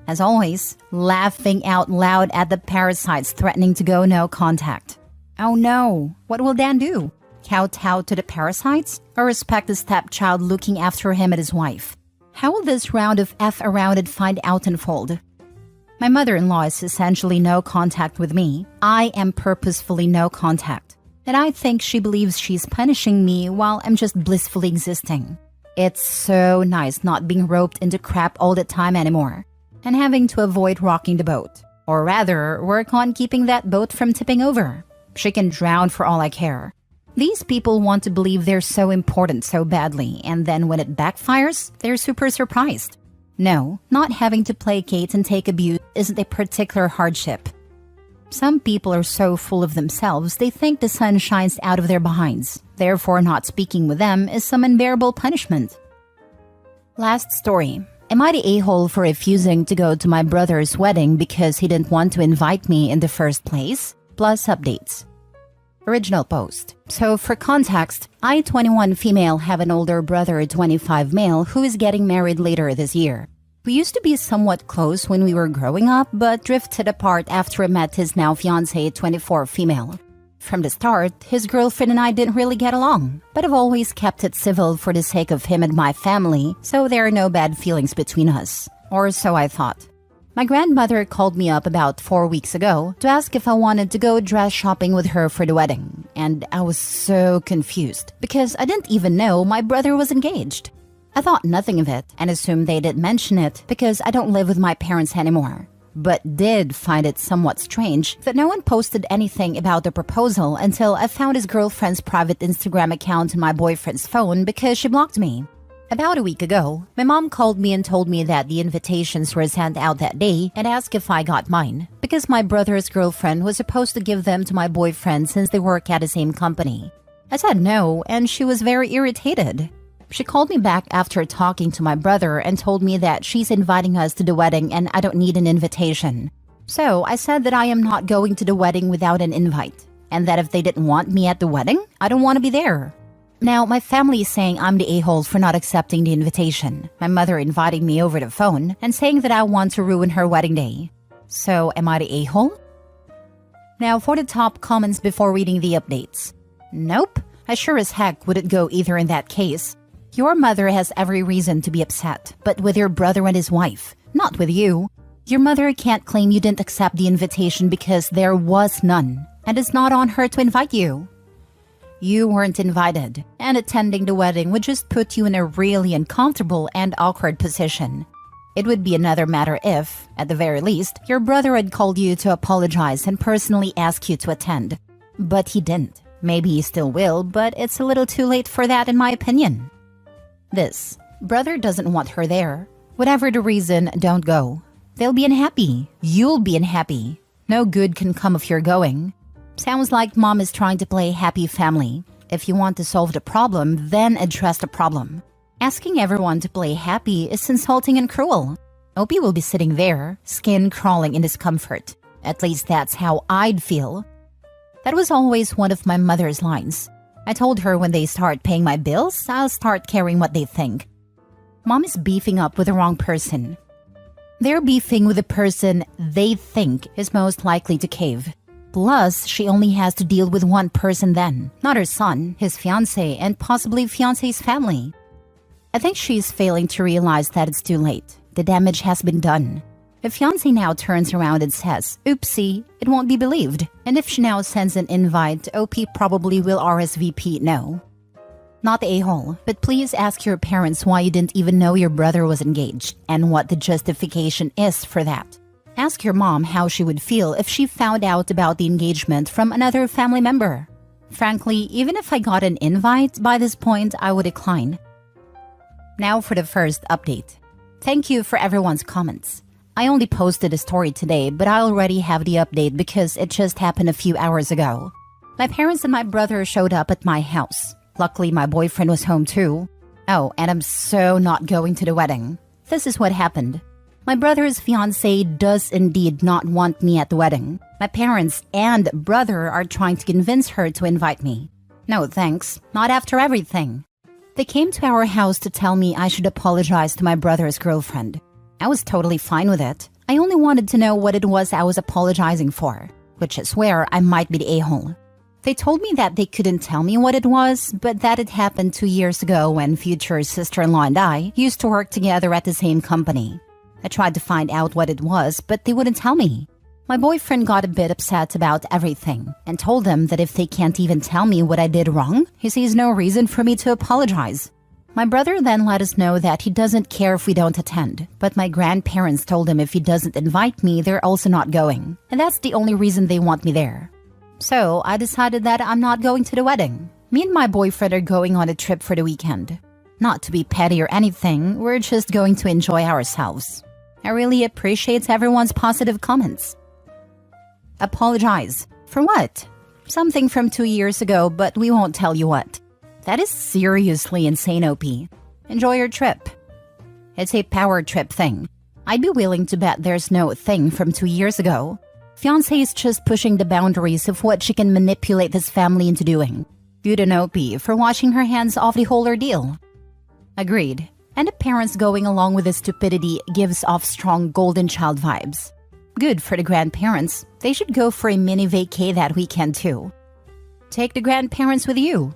As always, laughing out loud at the parasites threatening to go no contact. Oh no, what will Dan do? Kowtow to the parasites or respect the stepchild looking after him and his wife? How will this round of F-around it find out unfold? My mother-in-law is essentially no contact with me. I am purposefully no contact. And I think she believes she's punishing me while I'm just blissfully existing. It's so nice not being roped into crap all the time anymore and having to avoid rocking the boat. Or rather, work on keeping that boat from tipping over. She can drown for all I care. These people want to believe they're so important so badly, and then when it backfires, they're super surprised. No, not having to placate and take abuse isn't a particular hardship. Some people are so full of themselves they think the sun shines out of their behinds. Therefore, not speaking with them is some unbearable punishment. Last story. Am I the a-hole for refusing to go to my brother's wedding because he didn't want to invite me in the first place? Plus updates. Original post. So for context, I, 21 female, have an older brother, 25 male, who is getting married later this year. We used to be somewhat close when we were growing up, but drifted apart after I met his now fiancée, 24 female. From the start, his girlfriend and I didn't really get along, but I've always kept it civil for the sake of him and my family, so there are no bad feelings between us. Or so I thought. My grandmother called me up about 4 weeks ago to ask if I wanted to go dress shopping with her for the wedding, and I was so confused because I didn't even know my brother was engaged. I thought nothing of it and assumed they didn't mention it because I don't live with my parents anymore, but did find it somewhat strange that no one posted anything about the proposal until I found his girlfriend's private Instagram account on my boyfriend's phone because she blocked me. About a week ago, my mom called me and told me that the invitations were sent out that day and asked if I got mine because my brother's girlfriend was supposed to give them to my boyfriend since they work at the same company. I said no, and she was very irritated. She called me back after talking to my brother and told me that she's inviting us to the wedding and I don't need an invitation. So I said that I am not going to the wedding without an invite, and that if they didn't want me at the wedding, I don't want to be there. Now, my family is saying I'm the a-hole for not accepting the invitation. My mother inviting me over the phone and saying that I want to ruin her wedding day. So, am I the a-hole? Now, for the top comments before reading the updates. Nope, I sure as heck wouldn't go either in that case. Your mother has every reason to be upset, but with your brother and his wife, not with you. Your mother can't claim you didn't accept the invitation because there was none, and it's not on her to invite you. You weren't invited, and attending the wedding would just put you in a really uncomfortable and awkward position. It would be another matter if, at the very least, your brother had called you to apologize and personally ask you to attend. But he didn't. Maybe he still will, but it's a little too late for that in my opinion. This. Brother doesn't want her there. Whatever the reason, don't go. They'll be unhappy. You'll be unhappy. No good can come of your going. Sounds like mom is trying to play happy family. If you want to solve the problem, then address the problem. Asking everyone to play happy is insulting and cruel. Opie will be sitting there, skin crawling in discomfort. At least that's how I'd feel. That was always one of my mother's lines. I told her when they start paying my bills, I'll start caring what they think. Mom is beefing up with the wrong person. They're beefing with the person they think is most likely to cave. Plus, she only has to deal with one person then, not her son, his fiancé, and possibly fiancé's family. I think she's failing to realize that it's too late. The damage has been done. If fiancé now turns around and says, oopsie, it won't be believed. And if she now sends an invite, OP probably will RSVP no. Not the a-hole, but please ask your parents why you didn't even know your brother was engaged and what the justification is for that. Ask your mom how she would feel if she found out about the engagement from another family member. Frankly, even if I got an invite, by this point I would decline. Now for the first update. Thank you for everyone's comments. I only posted a story today, but I already have the update because it just happened a few hours ago. My parents and my brother showed up at my house. Luckily, my boyfriend was home too. Oh, and I'm so not going to the wedding. This is what happened. My brother's fiancé does indeed not want me at the wedding. My parents and brother are trying to convince her to invite me. No thanks, not after everything. They came to our house to tell me I should apologize to my brother's girlfriend. I was totally fine with it. I only wanted to know what it was I was apologizing for, which is where I might be the a-hole. They told me that they couldn't tell me what it was, but that it happened 2 years ago when future sister-in-law and I used to work together at the same company. I tried to find out what it was, but they wouldn't tell me. My boyfriend got a bit upset about everything and told them that if they can't even tell me what I did wrong, he sees no reason for me to apologize. My brother then let us know that he doesn't care if we don't attend, but my grandparents told him if he doesn't invite me, they're also not going, and that's the only reason they want me there. So I decided that I'm not going to the wedding. Me and my boyfriend are going on a trip for the weekend. Not to be petty or anything, we're just going to enjoy ourselves. I really appreciate everyone's positive comments. Apologize. For what? Something from 2 years ago, but we won't tell you what. That is seriously insane, OP. Enjoy your trip. It's a power trip thing. I'd be willing to bet there's no thing from 2 years ago. Fiancé is just pushing the boundaries of what she can manipulate this family into doing. Good on OP for washing her hands off the whole ordeal. Agreed. And the parents going along with the stupidity gives off strong golden child vibes. Good for the grandparents. They should go for a mini vacay that weekend too. Take the grandparents with you.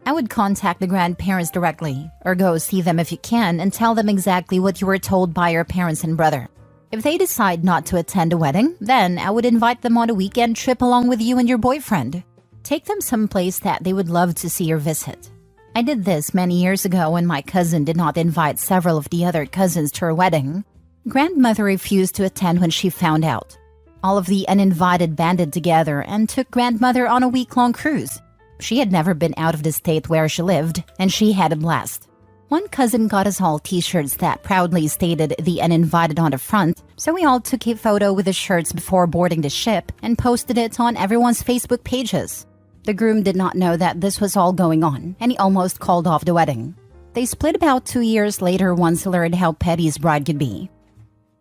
I would contact the grandparents directly, or go see them if you can and tell them exactly what you were told by your parents and brother. If they decide not to attend the wedding, then I would invite them on a weekend trip along with you and your boyfriend. Take them someplace that they would love to see or visit. I did this many years ago when my cousin did not invite several of the other cousins to her wedding. Grandmother refused to attend when she found out. All of the uninvited banded together and took grandmother on a week-long cruise. She had never been out of the state where she lived, and she had a blast. One cousin got us all t-shirts that proudly stated the uninvited on the front, so we all took a photo with the shirts before boarding the ship and posted it on everyone's Facebook pages. The groom did not know that this was all going on, and he almost called off the wedding. They split about 2 years later once he learned how petty his bride could be.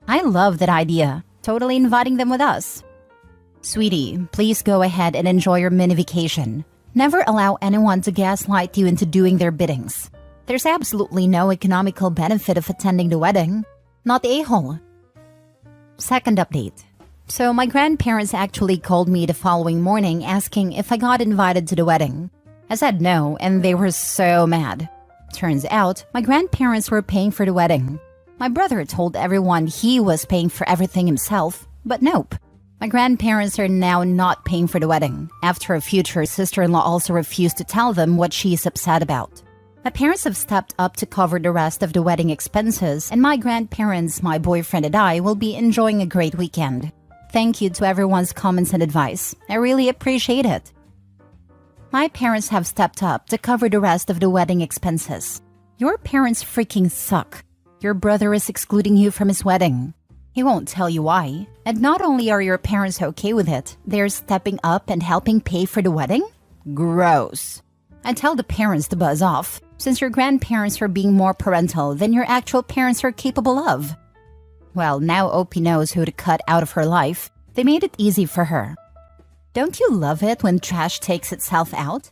I love that idea. Totally inviting them with us. Sweetie, please go ahead and enjoy your mini vacation. Never allow anyone to gaslight you into doing their biddings. There's absolutely no economical benefit of attending the wedding. Not the a-hole. Second update. So my grandparents actually called me the following morning asking if I got invited to the wedding. I said no, and they were so mad. Turns out, my grandparents were paying for the wedding. My brother told everyone he was paying for everything himself, but nope. My grandparents are now not paying for the wedding, after a future sister-in-law also refused to tell them what she is upset about. My parents have stepped up to cover the rest of the wedding expenses, and my grandparents, my boyfriend, and I will be enjoying a great weekend. Thank you to everyone's comments and advice. I really appreciate it. My parents have stepped up to cover the rest of the wedding expenses. Your parents freaking suck. Your brother is excluding you from his wedding. He won't tell you why. And not only are your parents okay with it, they're stepping up and helping pay for the wedding? Gross. I tell the parents to buzz off, since your grandparents are being more parental than your actual parents are capable of. Well, now OP knows who to cut out of her life. They made it easy for her. Don't you love it when trash takes itself out?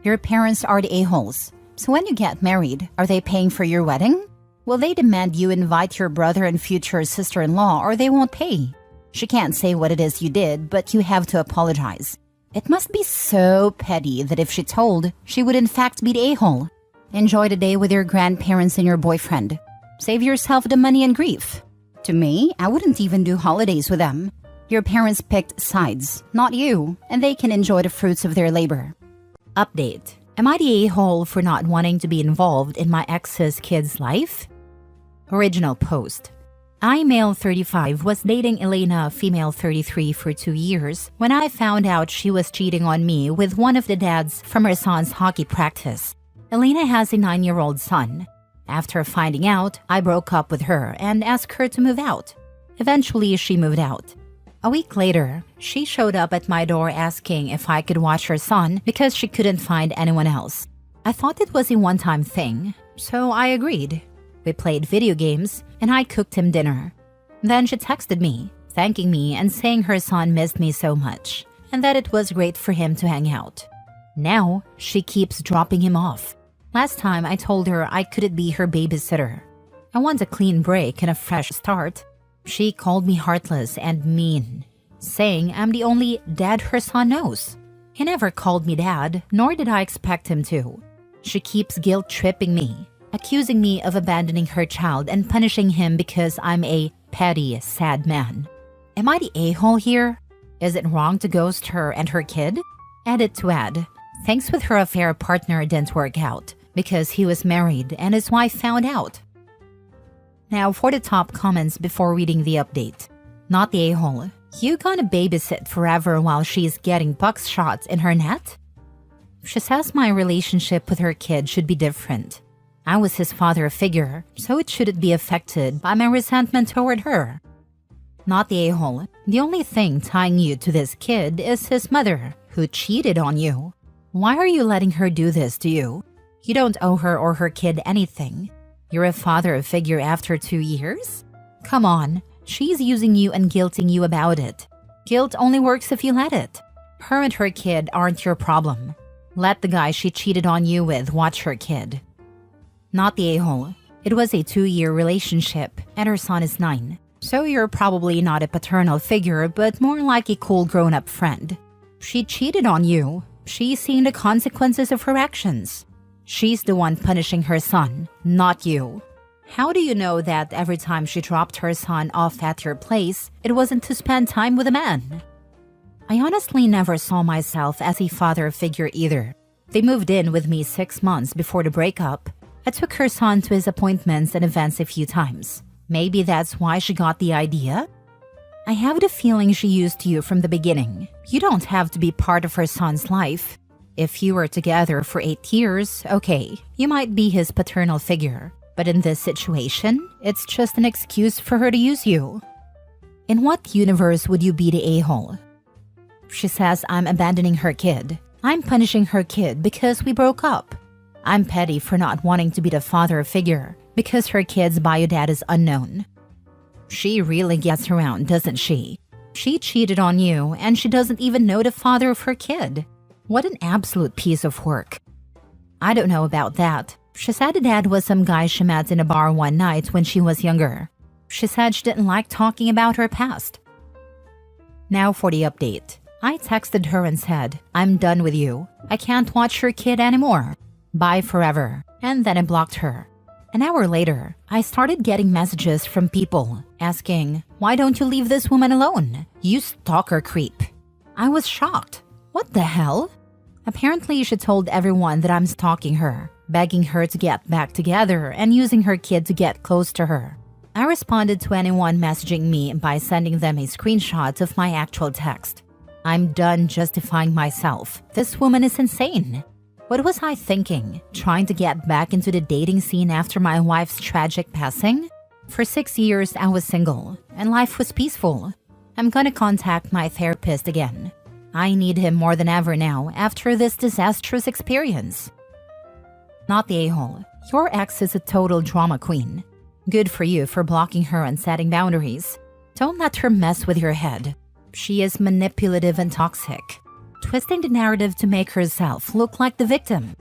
Your parents are the a-holes. So when you get married, are they paying for your wedding? Will they demand you invite your brother and future sister-in-law or they won't pay? She can't say what it is you did, but you have to apologize. It must be so petty that if she told, she would in fact be the a-hole. Enjoy the day with your grandparents and your boyfriend. Save yourself the money and grief. To me, I wouldn't even do holidays with them. Your parents picked sides, not you, and they can enjoy the fruits of their labor. Update. Am I the a-hole for not wanting to be involved in my ex's kid's life? Original post. I, male 35, was dating Elena, female 33, for 2 years when I found out she was cheating on me with one of the dads from her son's hockey practice. Elena has a 9-year-old son. After finding out, I broke up with her and asked her to move out. Eventually, she moved out. A week later, she showed up at my door asking if I could watch her son because she couldn't find anyone else. I thought it was a one-time thing, so I agreed. We played video games, and I cooked him dinner. Then she texted me, thanking me and saying her son missed me so much, and that it was great for him to hang out. Now, she keeps dropping him off. Last time, I told her I couldn't be her babysitter. I want a clean break and a fresh start. She called me heartless and mean, saying I'm the only dad her son knows. He never called me dad, nor did I expect him to. She keeps guilt-tripping me, accusing me of abandoning her child and punishing him because I'm a petty, sad man. Am I the a-hole here? Is it wrong to ghost her and her kid? Edit to add, thanks with her affair partner didn't work out because he was married and his wife found out. Now for the top comments before reading the update. Not the a-hole. You gonna babysit forever while she's getting buck shots in her net? She says my relationship with her kid should be different. I was his father figure, so it shouldn't be affected by my resentment toward her. Not the a-hole. The only thing tying you to this kid is his mother, who cheated on you. Why are you letting her do this to you? You don't owe her or her kid anything. You're a father figure after 2 years? Come on, she's using you and guilting you about it. Guilt only works if you let it. Her and her kid aren't your problem. Let the guy she cheated on you with watch her kid. Not the a-hole. It was a 2-year relationship, and her son is 9. So you're probably not a paternal figure, but more like a cool grown-up friend. She cheated on you. She's seeing the consequences of her actions. She's the one punishing her son, not you. How do you know that every time she dropped her son off at your place, it wasn't to spend time with a man? I honestly never saw myself as a father figure either. They moved in with me 6 months before the breakup. I took her son to his appointments and events a few times. Maybe that's why she got the idea? I have the feeling she used you from the beginning. You don't have to be part of her son's life. If you were together for 8 years, okay, you might be his paternal figure. But in this situation, it's just an excuse for her to use you. In what universe would you be the a-hole? She says I'm abandoning her kid. I'm punishing her kid because we broke up. I'm petty for not wanting to be the father figure because her kid's bio dad is unknown. She really gets around, doesn't she? She cheated on you and she doesn't even know the father of her kid. What an absolute piece of work. I don't know about that. She said the dad was some guy she met in a bar one night when she was younger. She said she didn't like talking about her past. Now for the update. I texted her and said, I'm done with you. I can't watch your kid anymore. Bye forever. And then I blocked her. An hour later, I started getting messages from people asking, why don't you leave this woman alone? You stalker creep. I was shocked. What the hell? Apparently, she told everyone that I'm stalking her, begging her to get back together and using her kid to get close to her. I responded to anyone messaging me by sending them a screenshot of my actual text. I'm done justifying myself. This woman is insane. What was I thinking? Trying to get back into the dating scene after my wife's tragic passing? For 6 years, I was single, and life was peaceful. I'm gonna contact my therapist again. I need him more than ever now after this disastrous experience. Not the a-hole. Your ex is a total drama queen. Good for you for blocking her and setting boundaries. Don't let her mess with your head. She is manipulative and toxic, twisting the narrative to make herself look like the victim.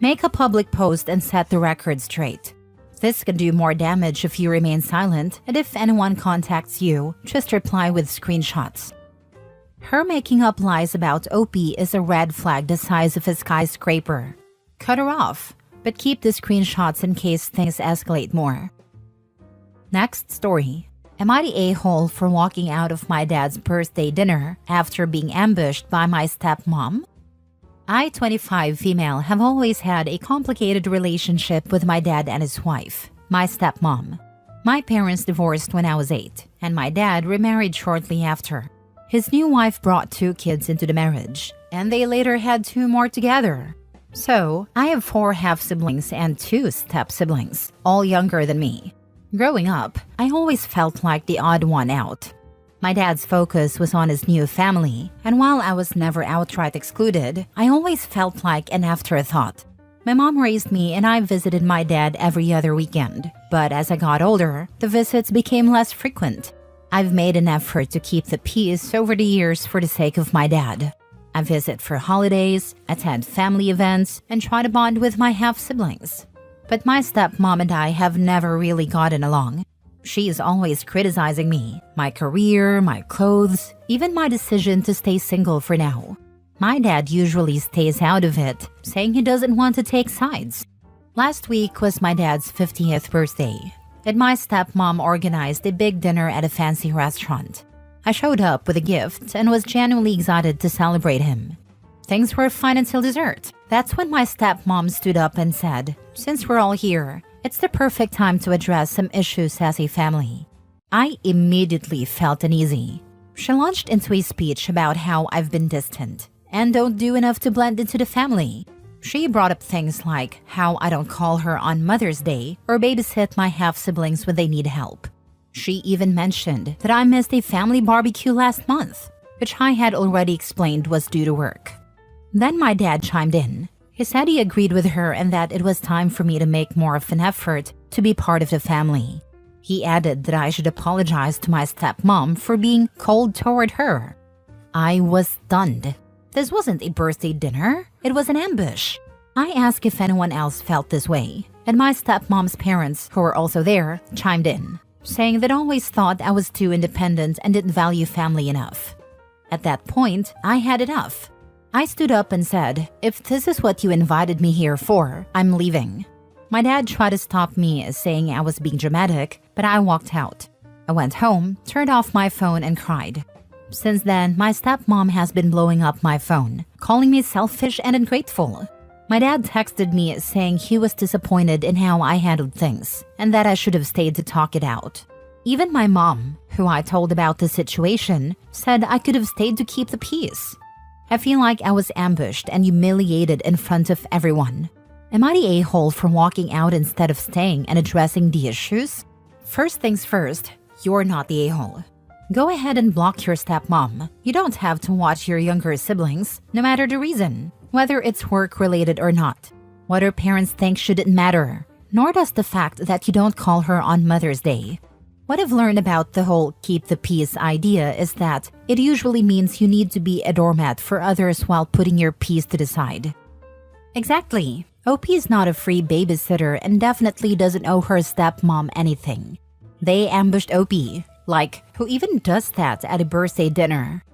Make a public post and set the record straight. This can do more damage if you remain silent, and if anyone contacts you, just reply with screenshots. Her making up lies about OP is a red flag the size of a skyscraper. Cut her off, but keep the screenshots in case things escalate more. Next story. Am I the a-hole for walking out of my dad's birthday dinner after being ambushed by my stepmom? I, 25 female, have always had a complicated relationship with my dad and his wife, my stepmom. My parents divorced when I was 8, and my dad remarried shortly after. His new wife brought 2 kids into the marriage, and they later had 2 more together. So, I have 4 half-siblings and 2 step-siblings, all younger than me. Growing up, I always felt like the odd one out. My dad's focus was on his new family, and while I was never outright excluded, I always felt like an afterthought. My mom raised me and I visited my dad every other weekend, but as I got older, the visits became less frequent. I've made an effort to keep the peace over the years for the sake of my dad. I visit for holidays, attend family events, and try to bond with my half-siblings. But my stepmom and I have never really gotten along. She is always criticizing me, my career, my clothes, even my decision to stay single for now. My dad usually stays out of it, saying he doesn't want to take sides. Last week was my dad's 50th birthday, and my stepmom organized a big dinner at a fancy restaurant. I showed up with a gift and was genuinely excited to celebrate him. Things were fine until dessert. That's when my stepmom stood up and said, since we're all here, it's the perfect time to address some issues as a family. I immediately felt uneasy. She launched into a speech about how I've been distant and don't do enough to blend into the family. She brought up things like how I don't call her on Mother's Day or babysit my half-siblings when they need help. She even mentioned that I missed a family barbecue last month, which I had already explained was due to work. Then my dad chimed in. He said he agreed with her and that it was time for me to make more of an effort to be part of the family. He added that I should apologize to my stepmom for being cold toward her. I was stunned. This wasn't a birthday dinner, it was an ambush. I asked if anyone else felt this way, and my stepmom's parents, who were also there, chimed in, saying they'd always thought I was too independent and didn't value family enough. At that point, I had enough. I stood up and said, "If this is what you invited me here for, I'm leaving." My dad tried to stop me, saying I was being dramatic, but I walked out. I went home, turned off my phone, and cried. Since then, my stepmom has been blowing up my phone, calling me selfish and ungrateful. My dad texted me saying he was disappointed in how I handled things, and that I should have stayed to talk it out. Even my mom, who I told about the situation, said I could have stayed to keep the peace. I feel like I was ambushed and humiliated in front of everyone. Am I the a-hole for walking out instead of staying and addressing the issues? First things first, you're not the a-hole. Go ahead and block your stepmom. You don't have to watch your younger siblings, no matter the reason, whether it's work-related or not. What her parents think shouldn't matter, nor does the fact that you don't call her on Mother's Day. What I've learned about the whole keep the peace idea is that it usually means you need to be a doormat for others while putting your peace to the side. Exactly. OP is not a free babysitter and definitely doesn't owe her stepmom anything. They ambushed OP. Like, who even does that at a birthday dinner?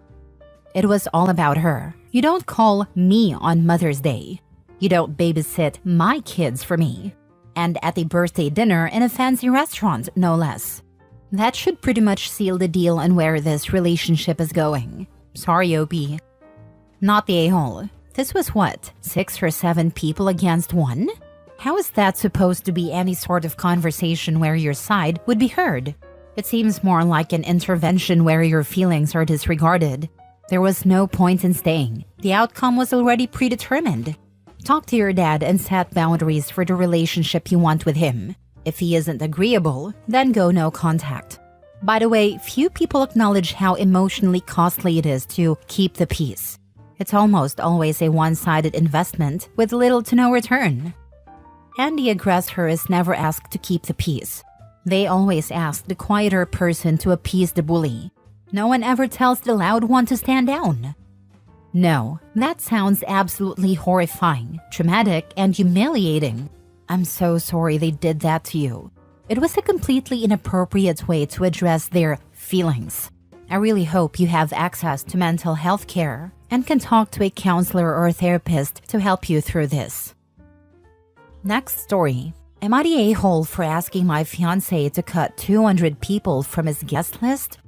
It was all about her. You don't call me on Mother's Day. You don't babysit my kids for me. And at a birthday dinner in a fancy restaurant, no less. That should pretty much seal the deal on where this relationship is going. Sorry, OP. Not the a-hole. This was what, 6 or 7 people against one? How is that supposed to be any sort of conversation where your side would be heard? It seems more like an intervention where your feelings are disregarded. There was no point in staying. The outcome was already predetermined. Talk to your dad and set boundaries for the relationship you want with him. If he isn't agreeable, then go no contact. By the way, few people acknowledge how emotionally costly it is to keep the peace. It's almost always a one-sided investment with little to no return. And the aggressor is never asked to keep the peace. They always ask the quieter person to appease the bully. No one ever tells the loud one to stand down. No, that sounds absolutely horrifying, traumatic, and humiliating. I'm so sorry they did that to you. It was a completely inappropriate way to address their feelings. I really hope you have access to mental health care and can talk to a counselor or a therapist to help you through this. Next story. Am I the a-hole for asking my fiancé to cut 200 people from his guest list?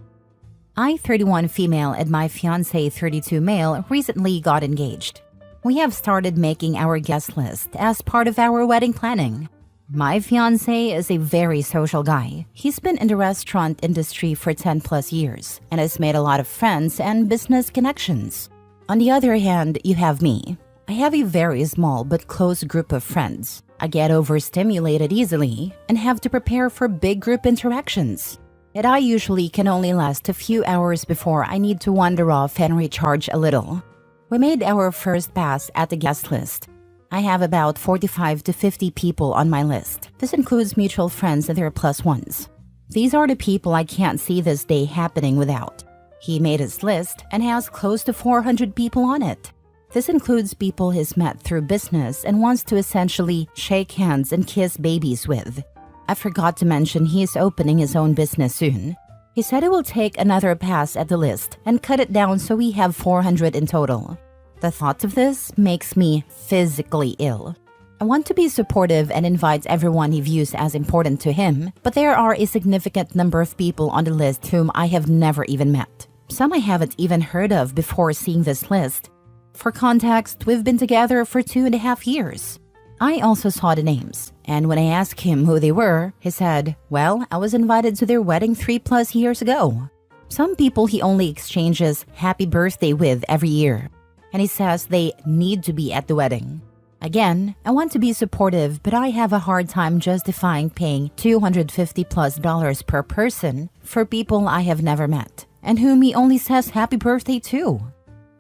I, 31 female, and my fiancé, 32 male, recently got engaged. We have started making our guest list as part of our wedding planning. My fiancé is a very social guy. He's been in the restaurant industry for 10 plus years and has made a lot of friends and business connections. On the other hand, you have me. I have a very small but close group of friends. I get overstimulated easily and have to prepare for big group interactions. Yet I usually can only last a few hours before I need to wander off and recharge a little. We made our first pass at the guest list. I have about 45 to 50 people on my list. This includes mutual friends and their plus ones. These are the people I can't see this day happening without. He made his list and has close to 400 people on it. This includes people he's met through business and wants to essentially shake hands and kiss babies with. I forgot to mention he is opening his own business soon. He said he will take another pass at the list and cut it down so we have 400 in total. The thought of this makes me physically ill. I want to be supportive and invite everyone he views as important to him, but there are a significant number of people on the list whom I have never even met. Some I haven't even heard of before seeing this list. For context, we've been together for 2.5 years. I also saw the names, and when I asked him who they were, he said, well, I was invited to their wedding 3+ years ago. Some people he only exchanges happy birthday with every year, and he says they need to be at the wedding. Again, I want to be supportive, but I have a hard time justifying paying $250+ per person for people I have never met and whom he only says happy birthday to.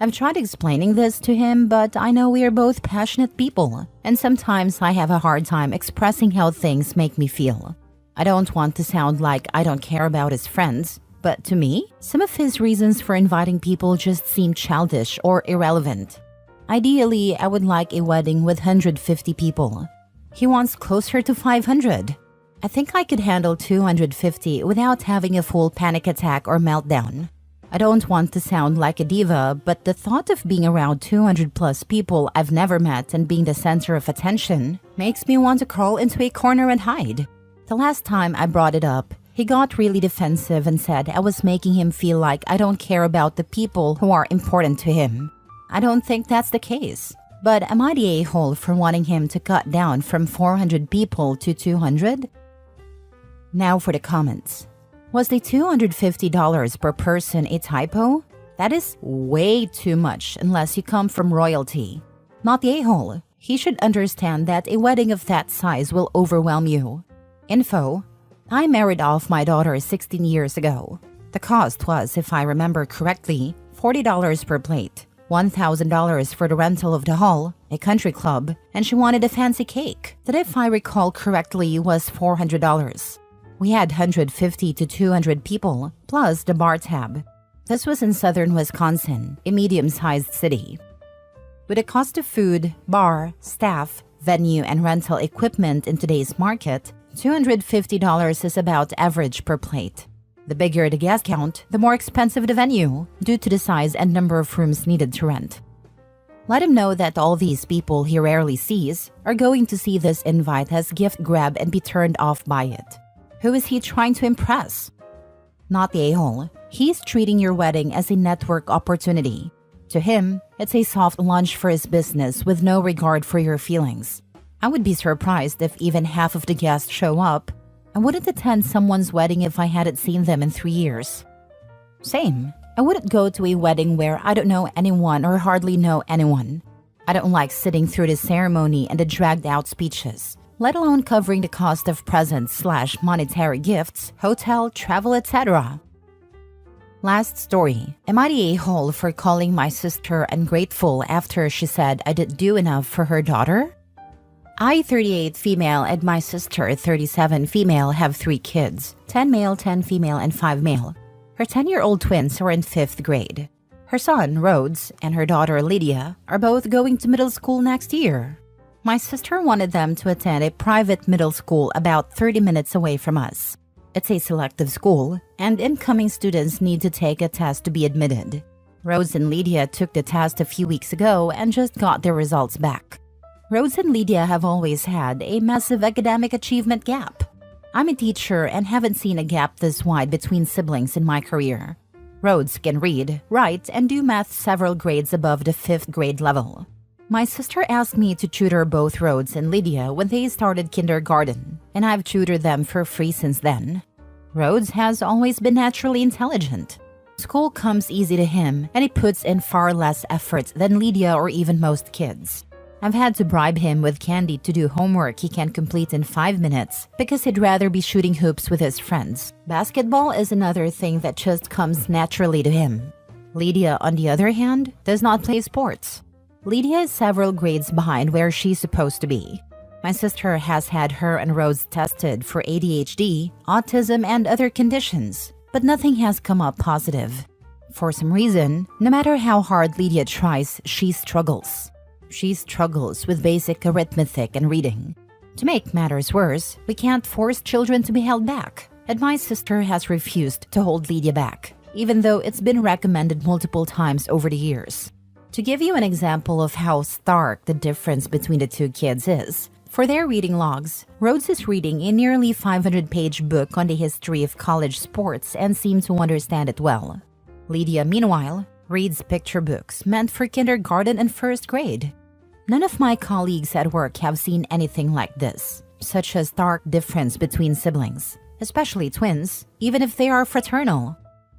I've tried explaining this to him, but I know we are both passionate people, and sometimes I have a hard time expressing how things make me feel. I don't want to sound like I don't care about his friends, but to me, some of his reasons for inviting people just seem childish or irrelevant. Ideally, I would like a wedding with 150 people. He wants closer to 500. I think I could handle 250 without having a full panic attack or meltdown. I don't want to sound like a diva, but the thought of being around 200+ people I've never met and being the center of attention makes me want to crawl into a corner and hide. The last time I brought it up, he got really defensive and said I was making him feel like I don't care about the people who are important to him. I don't think that's the case. But am I the a-hole for wanting him to cut down from 400 people to 200? Now for the comments. Was the $250 per person a typo? That is way too much unless you come from royalty. Not the a-hole. He should understand that a wedding of that size will overwhelm you. Info: I married off my daughter 16 years ago. The cost was, if I remember correctly, $40 per plate. $1,000 for the rental of the hall, a country club, and she wanted a fancy cake that, if I recall correctly, was $400. We had 150 to 200 people, plus the bar tab. This was in southern Wisconsin, a medium-sized city. With the cost of food, bar, staff, venue, and rental equipment in today's market, $250 is about average per plate. The bigger the guest count, the more expensive the venue, due to the size and number of rooms needed to rent. Let him know that all these people he rarely sees are going to see this invite as gift grab and be turned off by it. Who is he trying to impress? Not the a-hole. He's treating your wedding as a network opportunity. To him, it's a soft lunch for his business with no regard for your feelings. I would be surprised if even half of the guests show up. I wouldn't attend someone's wedding if I hadn't seen them in 3 years. Same. I wouldn't go to a wedding where I don't know anyone or hardly know anyone. I don't like sitting through the ceremony and the dragged-out speeches, let alone covering the cost of presents/monetary gifts, hotel, travel, etc. Last story. Am I the a-hole for calling my sister ungrateful after she said I didn't do enough for her daughter? I, 38 female, and my sister, 37 female, have 3 kids, 10 male, 10 female, and 5 male. Her 10-year-old twins are in 5th grade. Her son, Rhodes, and her daughter, Lydia, are both going to middle school next year. My sister wanted them to attend a private middle school about 30 minutes away from us. It's a selective school, and incoming students need to take a test to be admitted. Rhodes and Lydia took the test a few weeks ago and just got their results back. Rhodes and Lydia have always had a massive academic achievement gap. I'm a teacher and haven't seen a gap this wide between siblings in my career. Rhodes can read, write, and do math several grades above the 5th grade level. My sister asked me to tutor both Rhodes and Lydia when they started kindergarten, and I've tutored them for free since then. Rhodes has always been naturally intelligent. School comes easy to him, and he puts in far less effort than Lydia or even most kids. I've had to bribe him with candy to do homework he can complete in 5 minutes because he'd rather be shooting hoops with his friends. Basketball is another thing that just comes naturally to him. Lydia, on the other hand, does not play sports. Lydia is several grades behind where she's supposed to be. My sister has had her and Rose tested for ADHD, autism, and other conditions, but nothing has come up positive. For some reason, no matter how hard Lydia tries, she struggles. She struggles with basic arithmetic and reading. To make matters worse, we can't force children to be held back, and my sister has refused to hold Lydia back, even though it's been recommended multiple times over the years. To give you an example of how stark the difference between the 2 kids is, for their reading logs, Rhodes is reading a nearly 500-page book on the history of college sports and seems to understand it well. Lydia, meanwhile, reads picture books meant for kindergarten and 1st grade. None of my colleagues at work have seen anything like this, such a stark difference between siblings, especially twins, even if they are fraternal.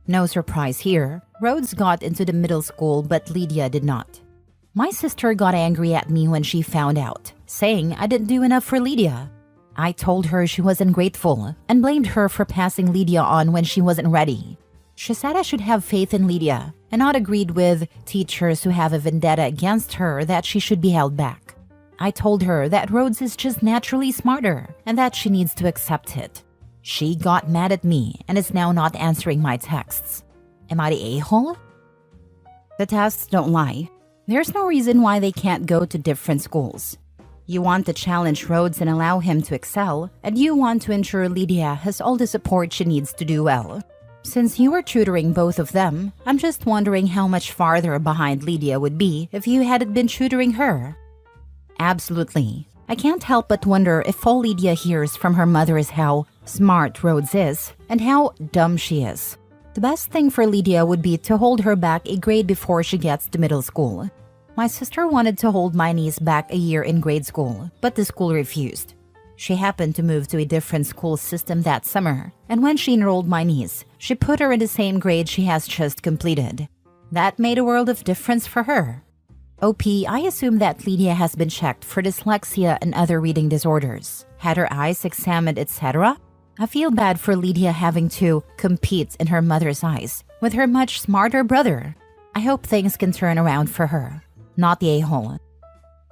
No surprise here, Rhodes got into the middle school but Lydia did not. My sister got angry at me when she found out, saying I didn't do enough for Lydia. I told her she was ungrateful and blamed her for passing Lydia on when she wasn't ready. She said I should have faith in Lydia and not agreed with teachers who have a vendetta against her that she should be held back. I told her that Rhodes is just naturally smarter and that she needs to accept it. She got mad at me and is now not answering my texts. Am I the a-hole? The tests don't lie. There's no reason why they can't go to different schools. You want to challenge Rhodes and allow him to excel, and you want to ensure Lydia has all the support she needs to do well. Since you were tutoring both of them, I'm just wondering how much farther behind Lydia would be if you hadn't been tutoring her. Absolutely. I can't help but wonder if all Lydia hears from her mother is how smart Rhodes is and how dumb she is. The best thing for Lydia would be to hold her back a grade before she gets to middle school. My sister wanted to hold my niece back a year in grade school, but the school refused. She happened to move to a different school system that summer, and when she enrolled my niece, she put her in the same grade she has just completed. That made a world of difference for her. OP, I assume that Lydia has been checked for dyslexia and other reading disorders, had her eyes examined, etc. I feel bad for Lydia having to compete in her mother's eyes with her much smarter brother. I hope things can turn around for her, not the a-hole.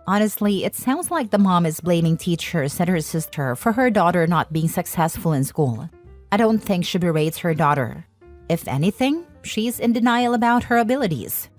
Honestly, it sounds like the mom is blaming teachers and her sister for her daughter not being successful in school. I don't think she berates her daughter. If anything, she's in denial about her abilities.